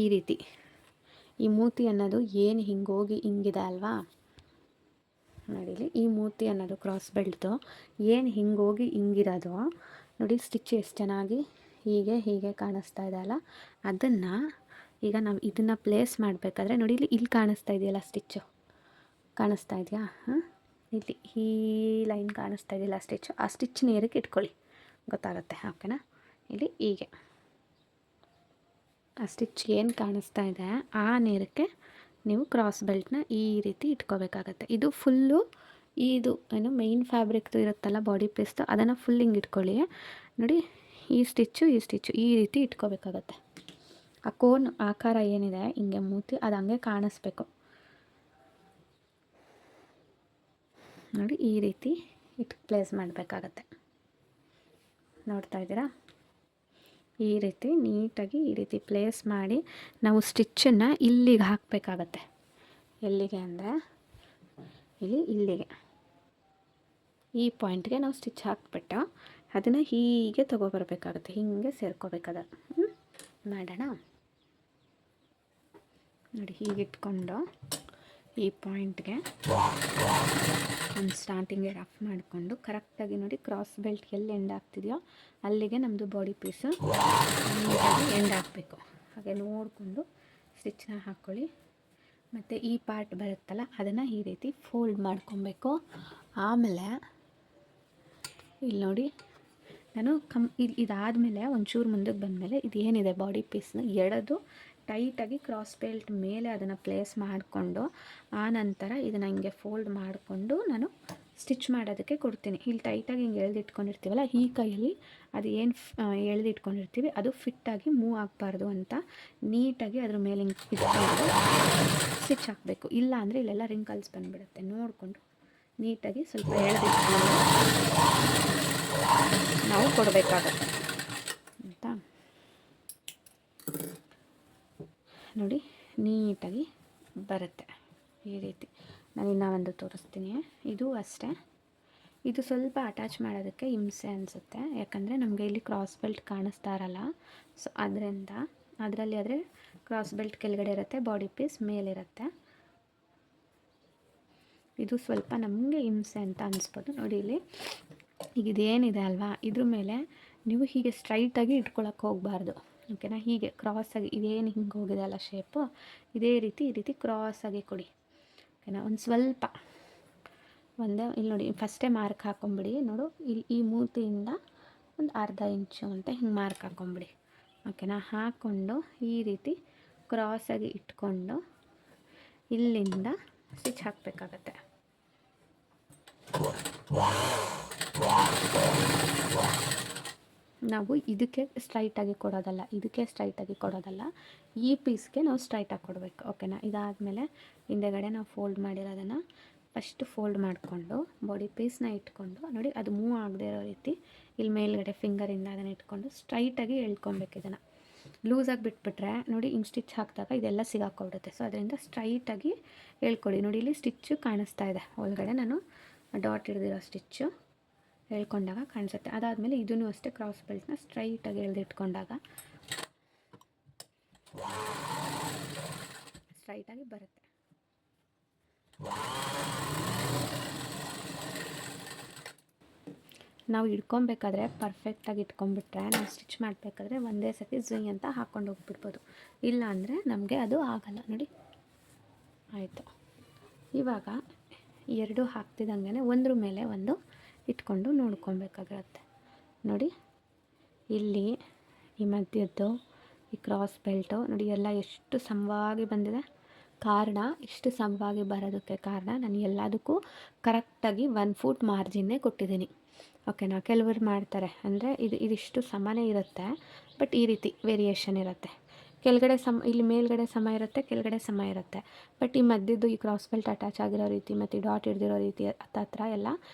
ಈ ರೀತಿ ಈ ಮೂತಿ ಅನ್ನೋದು ಏನು ಹಿಂಗೋಗಿ ಹಿಂಗಿದೆ ಅಲ್ವಾ, ನೋಡಿಲಿ ಈ ಮೂತಿ ಅನ್ನೋದು ಕ್ರಾಸ್ ಬೆಲ್ಟ್ದು ಏನು ಹಿಂಗೋಗಿ ಹಿಂಗಿರೋದು ನೋಡಿ, ಸ್ಟಿಚ್ ಎಷ್ಟು ಚೆನ್ನಾಗಿ ಹೀಗೆ ಕಾಣಿಸ್ತಾ ಇದೆ ಅಲ್ಲ. ಅದನ್ನು ಈಗ ನಾವು ಇದನ್ನು ಪ್ಲೇಸ್ ಮಾಡಬೇಕಾದ್ರೆ ನೋಡಿ ಇಲ್ಲಿ ಕಾಣಿಸ್ತಾ ಇದೆಯಲ್ಲ ಸ್ಟಿಚ್ಚು, ಕಾಣಿಸ್ತಾ ಇದೆಯಾ? ಇಲ್ಲಿ ಈ ಲೈನ್ ಕಾಣಿಸ್ತಾ ಇದೆಯಲ್ಲ ಸ್ಟಿಚ್ಚು, ಆ ಸ್ಟಿಚ್ ನೇರಕ್ಕೆ ಇಟ್ಕೊಳ್ಳಿ, ಗೊತ್ತಾಗುತ್ತೆ. ಓಕೆನಾ. ಇಲ್ಲಿ ಹೀಗೆ ಆ ಸ್ಟಿಚ್ ಏನು ಕಾಣಿಸ್ತಾ ಇದೆ ಆ ನೇರಕ್ಕೆ ನೀವು ಕ್ರಾಸ್ ಬೆಲ್ಟ್ನ ಈ ರೀತಿ ಇಟ್ಕೋಬೇಕಾಗತ್ತೆ. ಇದು ಫುಲ್ಲು ಇದು ಏನು ಮೇಯ್ನ್ ಫ್ಯಾಬ್ರಿಕ್ದು ಇರುತ್ತಲ್ಲ ಬಾಡಿ ಪೀಸ್ದು, ಅದನ್ನು ಫುಲ್ ಹಿಂಗೆ ಇಟ್ಕೊಳ್ಳಿ. ನೋಡಿ ಈ ಸ್ಟಿಚ್ಚು ಈ ರೀತಿ ಇಟ್ಕೋಬೇಕಾಗತ್ತೆ. ಆ ಕೋನ್ ಆಕಾರ ಏನಿದೆ ಹಿಂಗೆ ಮೂತಿ ಅದು ಹಂಗೆ ಕಾಣಿಸ್ಬೇಕು ನೋಡಿ, ಈ ರೀತಿ ಪ್ಲೇಸ್ ಮಾಡಬೇಕಾಗತ್ತೆ. ನೋಡ್ತಾ ಇದ್ದೀರಾ? ಈ ರೀತಿ ನೀಟಾಗಿ ಈ ರೀತಿ ಪ್ಲೇಸ್ ಮಾಡಿ ನಾವು ಸ್ಟಿಚ್ಚನ್ನು ಇಲ್ಲಿಗೆ ಹಾಕಬೇಕಾಗತ್ತೆ. ಎಲ್ಲಿಗೆ ಅಂದರೆ ಇಲ್ಲಿಗೆ ಈ ಪಾಯಿಂಟ್ಗೆ ನಾವು ಸ್ಟಿಚ್ ಹಾಕ್ಬಿಟ್ಟು ಅದನ್ನು ಹೀಗೆ ತೊಗೊಬರ್ಬೇಕಾಗತ್ತೆ, ಹೀಗೆ ಸೇರ್ಕೋಬೇಕಾದ ಮಾಡೋಣ. ನೋಡಿ ಹೀಗೆ ಇಟ್ಕೊಂಡು ಈ ಪಾಯಿಂಟ್ಗೆ ಒಂದು ಸ್ಟಾರ್ಟಿಂಗ್ಗೆ ರಫ್ ಮಾಡಿಕೊಂಡು ಕರೆಕ್ಟಾಗಿ ನೋಡಿ ಕ್ರಾಸ್ ಬೆಲ್ಟ್ ಎಲ್ಲಿ ಎಂಡ್ ಆಗ್ತಿದೆಯೋ ಅಲ್ಲಿಗೆ ನಮ್ಮದು ಬಾಡಿ ಪೀಸು ನೀಟಾಗಿ ಎಂಡ್ ಆಗಬೇಕು. ಹಾಗೆ ನೋಡಿಕೊಂಡು ಸ್ಟಿಚ್ನ ಹಾಕ್ಕೊಳ್ಳಿ. ಮತ್ತು ಈ ಪಾರ್ಟ್ ಬರುತ್ತಲ್ಲ ಅದನ್ನು ಈ ರೀತಿ ಫೋಲ್ಡ್ ಮಾಡ್ಕೊಬೇಕು. ಆಮೇಲೆ ಇಲ್ಲಿ ನೋಡಿ ನಾನು ಇದಾದಮೇಲೆ ಒಂಚೂರು ಮುಂದಕ್ಕೆ ಬಂದಮೇಲೆ ಇದೇನಿದೆ ಬಾಡಿ ಪೀಸ್ನ ಎಳೆದು ಟೈಟಾಗಿ ಕ್ರಾಸ್ ಬೆಲ್ಟ್ ಮೇಲೆ ಅದನ್ನು ಪ್ಲೇಸ್ ಮಾಡಿಕೊಂಡು ಆ ನಂತರ ಇದನ್ನು ಹಿಂಗೆ ಫೋಲ್ಡ್ ಮಾಡಿಕೊಂಡು ನಾನು ಸ್ಟಿಚ್ ಮಾಡೋದಕ್ಕೆ ಕೊಡ್ತೀನಿ. ಇಲ್ಲಿ ಟೈಟಾಗಿ ಹಿಂಗೆ ಎಳೆದಿಟ್ಕೊಂಡಿರ್ತೀವಲ್ಲ, ಈ ಕೈಯಲ್ಲಿ ಅದು ಏನು ಎಳೆದಿಟ್ಕೊಂಡಿರ್ತೀವಿ ಅದು ಫಿಟ್ಟಾಗಿ ಮೂವ್ ಆಗಬಾರ್ದು ಅಂತ ನೀಟಾಗಿ ಅದ್ರ ಮೇಲೆ ಹಿಂಗೆ ಇಟ್ಕೊಂಡು ಸ್ಟಿಚ್ ಹಾಕಬೇಕು. ಇಲ್ಲ ಅಂದರೆ ಇಲ್ಲೆಲ್ಲ ರಿಂಕಲ್ಸ್ ಬಂದುಬಿಡುತ್ತೆ. ನೋಡಿಕೊಂಡು ನೀಟಾಗಿ ಸ್ವಲ್ಪ ಎಳೆದಿಟ್ಕೊಂಡು ನಾವು ಕೊಡಬೇಕಾಗತ್ತೆ ಆಯಿತಾ. ನೋಡಿ ನೀಟಾಗಿ ಬರುತ್ತೆ ಈ ರೀತಿ. ನಾನು ಇನ್ನೂ ಒಂದು ತೋರಿಸ್ತೀನಿ. ಇದು ಅಷ್ಟೇ, ಇದು ಸ್ವಲ್ಪ ಅಟ್ಯಾಚ್ ಮಾಡೋದಕ್ಕೆ ಹಿಂಸೆ ಅನಿಸುತ್ತೆ, ಯಾಕಂದರೆ ನಮಗೆ ಇಲ್ಲಿ ಕ್ರಾಸ್ ಬೆಲ್ಟ್ ಕಾಣಿಸ್ತಾ ಇರಲ್ಲ. ಸೊ ಅದರಿಂದ ಅದರಲ್ಲಿ ಆದರೆ ಕ್ರಾಸ್ ಬೆಲ್ಟ್ ಕೆಳಗಡೆ ಇರುತ್ತೆ, ಬಾಡಿ ಪೀಸ್ ಮೇಲಿರುತ್ತೆ. ಇದು ಸ್ವಲ್ಪ ನಮಗೆ ಹಿಂಸೆ ಅಂತ ಅನಿಸ್ಬೋದು. ನೋಡಿ ಇಲ್ಲಿ ಈಗ ಇದೇನಿದೆ ಅಲ್ವಾ, ಇದ್ರ ಮೇಲೆ ನೀವು ಹೀಗೆ ಸ್ಟ್ರೈಟಾಗಿ ಇಟ್ಕೊಳಕ್ಕೆ ಹೋಗಬಾರ್ದು, ಓಕೆನಾ. ಹೀಗೆ ಕ್ರಾಸಾಗಿ ಇದೇನು ಹಿಂಗೆ ಹೋಗಿದೆ ಅಲ್ಲ ಶೇಪು, ಇದೇ ರೀತಿ ಈ ರೀತಿ ಕ್ರಾಸಾಗಿ ಕೊಡಿ, ಓಕೆನಾ. ಒಂದು ಸ್ವಲ್ಪ ಇಲ್ಲಿ ನೋಡಿ ಫಸ್ಟೇ ಮಾರ್ಕ್ ಹಾಕೊಂಬಿಡಿ. ನೋಡು ಇಲ್ಲಿ ಈ ಮೂತಿಯಿಂದ ಒಂದು ಅರ್ಧ ಇಂಚು ಅಂತ ಹಿಂಗೆ ಮಾರ್ಕ್ ಹಾಕೊಂಬಿಡಿ, ಓಕೆನಾ. ಹಾಕ್ಕೊಂಡು ಈ ರೀತಿ ಕ್ರಾಸಾಗಿ ಇಟ್ಕೊಂಡು ಇಲ್ಲಿಂದ ಸ್ಟಿಚ್ ಹಾಕಬೇಕಾಗತ್ತೆ. ನಾವು ಇದಕ್ಕೆ ಸ್ಟ್ರೈಟಾಗಿ ಕೊಡೋದಲ್ಲ, ಈ ಪೀಸ್ಗೆ ನಾವು ಸ್ಟ್ರೈಟಾಗಿ ಕೊಡಬೇಕು, ಓಕೆನಾ. ಇದಾದಮೇಲೆ ಹಿಂದೆಗಡೆ ನಾವು ಫೋಲ್ಡ್ ಮಾಡಿರೋದನ್ನು ಫಸ್ಟ್ ಫೋಲ್ಡ್ ಮಾಡಿಕೊಂಡು ಬಾಡಿ ಪೀಸ್ನ ಇಟ್ಕೊಂಡು ನೋಡಿ ಅದು ಮೂವ್ ಆಗದೆ ಇರೋ ರೀತಿ ಇಲ್ಲಿ ಮೇಲ್ಗಡೆ ಫಿಂಗರಿಂದ ಅದನ್ನು ಇಟ್ಕೊಂಡು ಸ್ಟ್ರೈಟಾಗಿ ಎಳ್ಕೊಬೇಕು. ಇದನ್ನು ಲೂಸಾಗಿ ಬಿಟ್ಬಿಟ್ರೆ ನೋಡಿ ಹಿಂಗೆ ಸ್ಟಿಚ್ ಹಾಕಿದಾಗ ಇದೆಲ್ಲ ಸಿಗಾಕೊಬಿಡುತ್ತೆ. ಸೊ ಅದರಿಂದ ಸ್ಟ್ರೈಟಾಗಿ ಹೇಳ್ಕೊಡಿ. ನೋಡಿ ಇಲ್ಲಿ ಸ್ಟಿಚ್ಚು ಕಾಣಿಸ್ತಾ ಇದೆ ಒಳಗಡೆ, ನಾನು ಡಾಟ್ ಹಿಡ್ದಿರೋ ಸ್ಟಿಚ್ಚು ಹೇಳ್ಕೊಂಡಾಗ ಕಾಣಿಸುತ್ತೆ. ಅದಾದಮೇಲೆ ಇದನ್ನು ಅಷ್ಟೇ ಕ್ರಾಸ್ ಬೆಲ್ಟ್ನ ಸ್ಟ್ರೈಟಾಗಿ ಎಳೆದಿಟ್ಕೊಂಡಾಗ ಸ್ಟ್ರೈಟಾಗಿ ಬರುತ್ತೆ. ನಾವು ಇಟ್ಕೊಬೇಕಾದ್ರೆ ಪರ್ಫೆಕ್ಟಾಗಿ ಇಟ್ಕೊಂಡ್ಬಿಟ್ರೆ ನಾವು ಸ್ಟಿಚ್ ಮಾಡಬೇಕಾದ್ರೆ ಒಂದೇ ಸತಿ ಝುಯ್ ಅಂತ ಹಾಕ್ಕೊಂಡು ಹೋಗ್ಬಿಡ್ಬೋದು. ಇಲ್ಲ ಅಂದರೆ ನಮಗೆ ಅದು ಆಗಲ್ಲ. ನೋಡಿ ಆಯಿತು. ಇವಾಗ ಎರಡು ಹಾಕ್ತಿದ್ದಂಗೆ ಒಂದ್ರ ಮೇಲೆ ಒಂದು ಇಟ್ಕೊಂಡು ನೋಡ್ಕೊಬೇಕಾಗಿರುತ್ತೆ. ನೋಡಿ ಇಲ್ಲಿ ಈ ಮಧ್ಯದ್ದು ಈ ಕ್ರಾಸ್ ಬೆಲ್ಟು ನೋಡಿ ಎಲ್ಲ ಎಷ್ಟು ಸಮವಾಗಿ ಬಂದಿದೆ. ಕಾರಣ ಇಷ್ಟು ಸಮವಾಗಿ ಬರೋದಕ್ಕೆ ಕಾರಣ ನಾನು ಎಲ್ಲದಕ್ಕೂ ಕರೆಕ್ಟಾಗಿ 1 ಫೂಟ್ ಮಾರ್ಜಿನ್ನೇ ಕೊಟ್ಟಿದ್ದೀನಿ, ಓಕೆನಾ. ಕೆಲವರು ಮಾಡ್ತಾರೆ ಅಂದರೆ ಇದಿಷ್ಟು ಸಮನೇ ಇರುತ್ತೆ, ಬಟ್ ಈ ರೀತಿ ವೇರಿಯೇಷನ್ ಇರುತ್ತೆ. ಕೆಳಗಡೆ ಇಲ್ಲಿ ಮೇಲ್ಗಡೆ ಸಮ ಇರುತ್ತೆ, ಕೆಳಗಡೆ ಸಮ ಇರುತ್ತೆ, ಬಟ್ ಈ ಮಧ್ಯದ್ದು ಈ ಕ್ರಾಸ್ ಬೆಲ್ಟ್ ಅಟ್ಯಾಚ್ ಆಗಿರೋ ರೀತಿ ಮತ್ತು ಡಾಟ್ ಹಿಡ್ದಿರೋ ರೀತಿ ಹತ್ರ ಎಲ್ಲ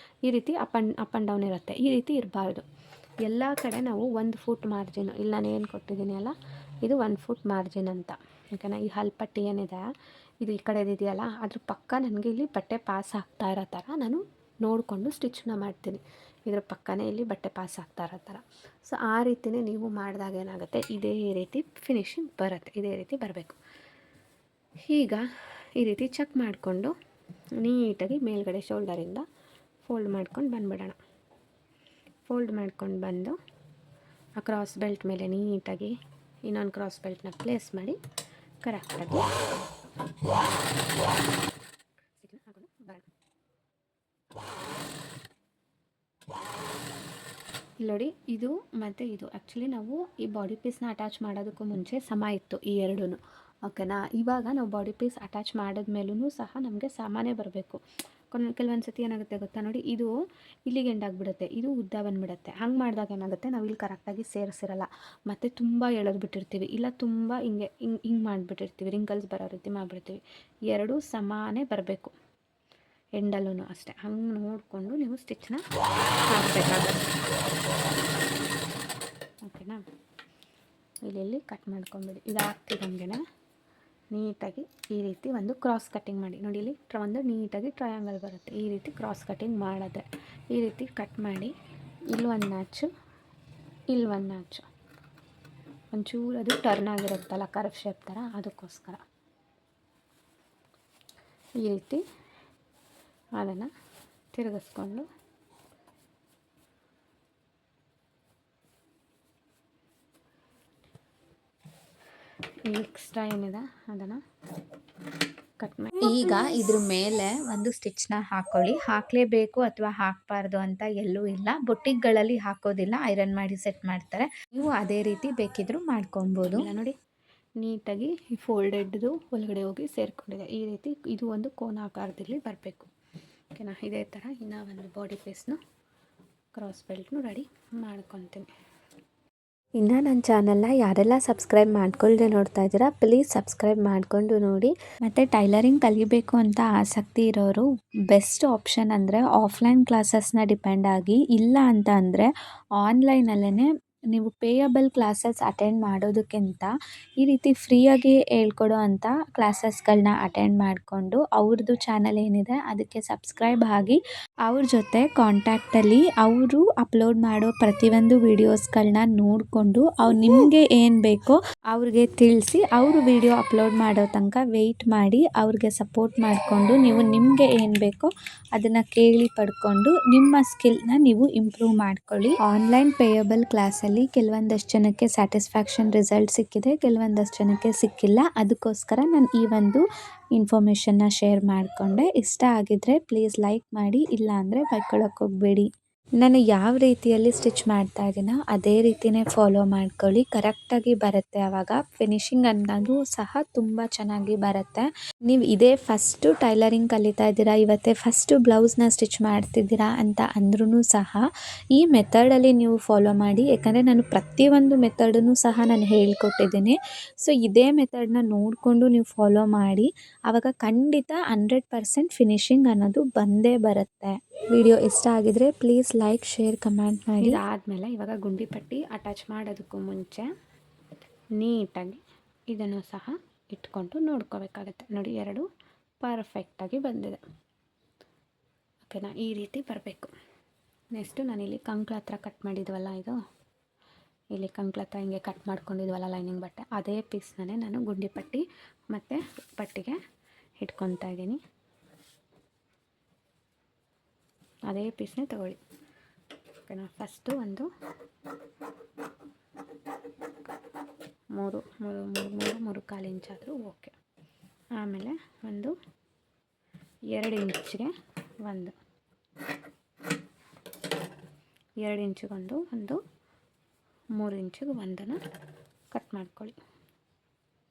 ಈ ರೀತಿ ಅಪ್ ಆ್ಯಂಡ್ ಡೌನ್ ಇರುತ್ತೆ. ಈ ರೀತಿ ಇರಬಾರ್ದು. ಎಲ್ಲ ಕಡೆ ನಾವು 1 ಫೂಟ್ ಮಾರ್ಜಿನು, ಇಲ್ಲಿ ನಾನು ಏನು ಕೊಟ್ಟಿದ್ದೀನಿ ಅಲ್ಲ ಇದು 1 ಫೂಟ್ ಮಾರ್ಜಿನ್ ಅಂತ, ಓಕೆನಾ. ಈ ಹಲ್ಪಟ್ಟಿ ಏನಿದೆ ಇದು ಈ ಕಡೆ ಇದೆಯಲ್ಲ ಅದ್ರ ಪಕ್ಕ ನನಗೆ ಇಲ್ಲಿ ಬಟ್ಟೆ ಪಾಸ್ ಆಗ್ತಾ ಇರೋ ಥರ ನಾನು ನೋಡಿಕೊಂಡು ಸ್ಟಿಚ್ನ ಮಾಡ್ತೀನಿ. ಇದ್ರ ಪಕ್ಕನೇ ಇಲ್ಲಿ ಬಟ್ಟೆ ಪಾಸ್ ಆಗ್ತಾ ಇರೋ ಥರ. ಸೊ ಆ ರೀತಿಯೇ ನೀವು ಮಾಡಿದಾಗ ಏನಾಗುತ್ತೆ, ಇದೇ ರೀತಿ ಫಿನಿಶಿಂಗ್ ಬರುತ್ತೆ, ಇದೇ ರೀತಿ ಬರಬೇಕು. ಈಗ ಈ ರೀತಿ ಚೆಕ್ ಮಾಡಿಕೊಂಡು ನೀಟಾಗಿ ಮೇಲ್ಗಡೆ ಶೋಲ್ಡರಿಂದ ಫೋಲ್ಡ್ ಮಾಡ್ಕೊಂಡು ಬಂದುಬಿಡೋಣ. ಫೋಲ್ಡ್ ಮಾಡ್ಕೊಂಡು ಬಂದು ಆ ಕ್ರಾಸ್ ಬೆಲ್ಟ್ ಮೇಲೆ ನೀಟಾಗಿ ಇನ್ನೊಂದು ಕ್ರಾಸ್ ಬೆಲ್ಟ್ನ ಪ್ಲೇಸ್ ಮಾಡಿ ಕರೆಕ್ಟಾಗಿ ಇಲ್ಲಿ ನೋಡಿ ಇದು ಮತ್ತು ಇದು ಆ್ಯಕ್ಚುಲಿ ನಾವು ಈ ಬಾಡಿ ಪೀಸ್ನ ಅಟ್ಯಾಚ್ ಮಾಡೋದಕ್ಕೂ ಮುಂಚೆ ಸಮ ಇತ್ತು ಈ ಎರಡೂ, ಓಕೆನಾ. ಇವಾಗ ನಾವು ಬಾಡಿ ಪೀಸ್ ಅಟ್ಯಾಚ್ ಮಾಡಿದ್ಮೇಲೂ ಸಹ ನಮಗೆ ಸಮಾನೇ ಬರಬೇಕು. ಕೆಲವೊಂದು ಸತಿ ಏನಾಗುತ್ತೆ ಗೊತ್ತಾ, ನೋಡಿ ಇದು ಇಲ್ಲಿಗೆ ಎಂಡಾಗಿಬಿಡುತ್ತೆ, ಇದು ಉದ್ದ ಬಂದುಬಿಡುತ್ತೆ. ಹಂಗೆ ಮಾಡಿದಾಗ ಏನಾಗುತ್ತೆ, ನಾವು ಇಲ್ಲಿ ಕರೆಕ್ಟಾಗಿ ಸೇರಿಸಿರಲ್ಲ, ಮತ್ತು ತುಂಬ ಎಳೆದ್ಬಿಟ್ಟಿರ್ತೀವಿ, ಇಲ್ಲ ತುಂಬ ಹಿಂಗೆ ಮಾಡಿಬಿಟ್ಟಿರ್ತೀವಿ, ರಿಂಕಲ್ಸ್ ಬರೋ ರೀತಿ ಮಾಡಿಬಿಡ್ತೀವಿ. ಎರಡೂ ಸಮಾನೇ ಬರಬೇಕು, ಎಂಡಲ್ಲೂ ಅಷ್ಟೇ. ಹಂಗೆ ನೋಡಿಕೊಂಡು ನೀವು ಸ್ಟಿಚ್ನ ಹಾಕಬೇಕಾಗತ್ತೆ, ಓಕೆನಾ. ಇಲ್ಲಿ ಕಟ್ ಮಾಡ್ಕೊಂಬಿಡಿ. ಇದಾಗ್ತಿದ್ದಂಗೆ ನೀಟಾಗಿ ಈ ರೀತಿ ಒಂದು ಕ್ರಾಸ್ ಕಟ್ಟಿಂಗ್ ಮಾಡಿ. ನೋಡಿ ಇಲ್ಲಿ ಒಂದು ನೀಟಾಗಿ ಟ್ರಯಾಂಗಲ್ ಬರುತ್ತೆ, ಈ ರೀತಿ ಕ್ರಾಸ್ ಕಟ್ಟಿಂಗ್ ಮಾಡೋದೆ. ಈ ರೀತಿ ಕಟ್ ಮಾಡಿ ಇಲ್ಲಿ ಒಂದು ನ್ಯಾಚು, ಇಲ್ಲಿ ಒಂದು ನ್ಯಾಚು, ಒಂಚೂರು ಅದು ಟರ್ನ್ ಆಗಿರುತ್ತಲ್ಲ ಕರ್ವ್ ಶೇಪ್ ಥರ, ಅದಕ್ಕೋಸ್ಕರ ಈ ರೀತಿ ಅದನ್ನು ತಿರುಗಿಸ್ಕೊಂಡು ಎಕ್ಸ್ಟ್ರಾ ಏನಿದೆ ಅದನ್ನು ಕಟ್ ಮಾಡಿ. ಈಗ ಇದ್ರ ಮೇಲೆ ಒಂದು ಸ್ಟಿಚ್ನ ಹಾಕ್ಕೊಳ್ಳಿ. ಹಾಕಲೇಬೇಕು ಅಥವಾ ಹಾಕಬಾರ್ದು ಅಂತ ಎಲ್ಲೂ ಇಲ್ಲ. ಬೊಟ್ಟಿಗಳಲ್ಲಿ ಹಾಕೋದಿಲ್ಲ, ಐರನ್ ಮಾಡಿ ಸೆಟ್ ಮಾಡ್ತಾರೆ. ನೀವು ಅದೇ ರೀತಿ ಬೇಕಿದ್ರೂ ಮಾಡ್ಕೊಬೋದು. ನೋಡಿ ನೀಟಾಗಿ ಈ ಫೋಲ್ಡೆಡ್ದು ಒಳಗಡೆ ಹೋಗಿ ಸೇರಿಕೊಂಡಿದೆ. ಈ ರೀತಿ ಇದು ಒಂದು ಕೋನ ಆಕಾರದಲ್ಲಿ ಬರಬೇಕು, ಓಕೆನಾ. ಇದೇ ಥರ ಇನ್ನೂ ಒಂದು ಬಾಡಿ ಪೀಸ್ನು ಕ್ರಾಸ್ ಬೆಲ್ಟ್ನು ರೆಡಿ ಮಾಡ್ಕೊತೀನಿ. ಇನ್ನು ನನ್ನ ಚಾನಲ್ನ ಯಾರೆಲ್ಲ ಸಬ್ಸ್ಕ್ರೈಬ್ ಮಾಡ್ಕೊಳ್ದೆ ನೋಡ್ತಾ ಇದ್ದೀರಾ, ಪ್ಲೀಸ್ ಸಬ್ಸ್ಕ್ರೈಬ್ ಮಾಡಿಕೊಂಡು ನೋಡಿ. ಮತ್ತು ಟೈಲರಿಂಗ್ ಕಲಿಬೇಕು ಅಂತ ಆಸಕ್ತಿ ಇರೋರು ಬೆಸ್ಟ್ ಆಪ್ಷನ್ ಅಂದರೆ ಆಫ್ಲೈನ್ ಕ್ಲಾಸಸ್ನ ಡಿಪೆಂಡ್ ಆಗಿ, ಇಲ್ಲ ಅಂತ ಅಂದರೆ ಆನ್ಲೈನಲ್ಲೇ ನೀವು ಪೇಯಬಲ್ ಕ್ಲಾಸಸ್ ಅಟೆಂಡ್ ಮಾಡೋದಕ್ಕಿಂತ ಈ ರೀತಿ ಫ್ರೀಯಾಗಿ ಹೇಳ್ಕೊಡೋ ಅಂಥ ಕ್ಲಾಸಸ್ಗಳನ್ನ ಅಟೆಂಡ್ ಮಾಡಿಕೊಂಡು ಅವ್ರದ್ದು ಚಾನಲ್ ಏನಿದೆ ಅದಕ್ಕೆ ಸಬ್ಸ್ಕ್ರೈಬ್ ಆಗಿ ಅವ್ರ ಜೊತೆ ಕಾಂಟ್ಯಾಕ್ಟಲ್ಲಿ ಅವರು ಅಪ್ಲೋಡ್ ಮಾಡೋ ಪ್ರತಿಯೊಂದು ವೀಡಿಯೋಸ್ಗಳನ್ನ ನೋಡಿಕೊಂಡು ನಿಮಗೆ ಏನು ಬೇಕೋ ಅವ್ರಿಗೆ ತಿಳಿಸಿ ಅವರು ವಿಡಿಯೋ ಅಪ್ಲೋಡ್ ಮಾಡೋ ತನಕ ವೆಯ್ಟ್ ಮಾಡಿ ಅವ್ರಿಗೆ ಸಪೋರ್ಟ್ ಮಾಡಿಕೊಂಡು ನೀವು ನಿಮಗೆ ಏನು ಬೇಕೋ ಅದನ್ನು ಕೇಳಿ ಪಡ್ಕೊಂಡು ನಿಮ್ಮ ಸ್ಕಿಲ್ನ ನೀವು ಇಂಪ್ರೂವ್ ಮಾಡ್ಕೊಳ್ಳಿ. ಆನ್ಲೈನ್ ಪೇಯಬಲ್ ಕ್ಲಾಸಲ್ಲಿ ಕೆಲವೊಂದಷ್ಟು ಜನಕ್ಕೆ ಸ್ಯಾಟಿಸ್ಫ್ಯಾಕ್ಷನ್ ರಿಸಲ್ಟ್ ಸಿಕ್ಕಿದೆ, ಕೆಲವೊಂದಷ್ಟು ಜನಕ್ಕೆ ಸಿಕ್ಕಿಲ್ಲ. ಅದಕ್ಕೋಸ್ಕರ ನಾನು ಈ ಒಂದು ಇನ್ಫಾರ್ಮೇಷನ್ನ ಶೇರ್ ಮಾಡಿಕೊಂಡೆ. ಇಷ್ಟ ಆಗಿದ್ದರೆ ಪ್ಲೀಸ್ ಲೈಕ್ ಮಾಡಿ, ಇಲ್ಲ ಅಂದರೆ ಬೈಕೊಳ್ಳೋಕೆ ಹೋಗಬೇಡಿ. ನಾನು ಯಾವ ರೀತಿಯಲ್ಲಿ ಸ್ಟಿಚ್ ಮಾಡ್ತಾ ಇದ್ದೀನೋ ಅದೇ ರೀತಿಯೇ ಫಾಲೋ ಮಾಡ್ಕೊಳ್ಳಿ, ಕರೆಕ್ಟಾಗಿ ಬರುತ್ತೆ. ಆವಾಗ ಫಿನಿಶಿಂಗ್ ಅನ್ನೋದು ಸಹ ತುಂಬ ಚೆನ್ನಾಗಿ ಬರುತ್ತೆ. ನೀವು ಇದೇ ಫಸ್ಟು ಟೈಲರಿಂಗ್ ಕಲಿತಾ ಇದ್ದೀರಾ, ಇವತ್ತೇ ಫಸ್ಟು ಬ್ಲೌಸ್ನ ಸ್ಟಿಚ್ ಮಾಡ್ತಿದ್ದೀರಾ ಅಂತ ಅಂದ್ರೂ ಸಹ ಈ ಮೆಥಡಲ್ಲಿ ನೀವು ಫಾಲೋ ಮಾಡಿ. ಯಾಕಂದರೆ ನಾನು ಪ್ರತಿಯೊಂದು ಮೆಥಡನ್ನು ಸಹ ನಾನು ಹೇಳ್ಕೊಟ್ಟಿದ್ದೀನಿ. ಸೊ ಇದೇ ಮೆಥಡನ್ನ ನೋಡಿಕೊಂಡು ನೀವು ಫಾಲೋ ಮಾಡಿ, ಆವಾಗ ಖಂಡಿತ 100% ಫಿನಿಶಿಂಗ್ ಅನ್ನೋದು ಬಂದೇ ಬರುತ್ತೆ. ವಿಡಿಯೋ ಇಷ್ಟ ಆಗಿದರೆ ಪ್ಲೀಸ್ ಲೈಕ್, ಶೇರ್, ಕಮೆಂಟ್ ಮಾಡಿ. ಇದಾದಮೇಲೆ ಇವಾಗ ಗುಂಡಿ ಪಟ್ಟಿ ಅಟ್ಯಾಚ್ ಮಾಡೋದಕ್ಕೂ ಮುಂಚೆ ನೀಟಾಗಿ ಇದನ್ನು ಸಹ ಇಟ್ಕೊಂಡು ನೋಡ್ಕೋಬೇಕಾಗತ್ತೆ. ನೋಡಿ, ಎರಡು ಪರ್ಫೆಕ್ಟಾಗಿ ಬಂದಿದೆ. ಓಕೆನಾ, ಈ ರೀತಿ ಬರಬೇಕು. ನೆಕ್ಸ್ಟು ನಾನಿಲ್ಲಿ ಕಂಕ್ಳ ಹತ್ರ ಕಟ್ ಮಾಡಿದ್ವಲ್ಲ, ಇಲ್ಲಿ ಕಂಕ್ಳ ಹತ್ರ ಹಿಂಗೆ ಕಟ್ ಮಾಡ್ಕೊಂಡಿದ್ವಲ್ಲ ಲೈನಿಂಗ್ ಬಟ್ಟೆ, ಅದೇ ಪೀಸ್ನೇ ನಾನು ಗುಂಡಿ ಪಟ್ಟಿ ಮತ್ತು ಪಟ್ಟಿಗೆ ಇಟ್ಕೊತಾ ಇದ್ದೀನಿ. ಅದೇ ಪೀಸ್ನೇ ತಗೊಳ್ಳಿ. ಓಕೆನಾ, ಫಸ್ಟು ಒಂದು ಮೂರು ಕಾಲು ಇಂಚಾದರೂ ಓಕೆ. ಆಮೇಲೆ ಒಂದು 2 ಇಂಚಿಗೆ ಒಂದು 2 ಇಂಚಿಗೊಂದು, ಒಂದು 3 ಇಂಚಿಗೆ ಒಂದನ್ನು ಕಟ್ ಮಾಡ್ಕೊಳ್ಳಿ.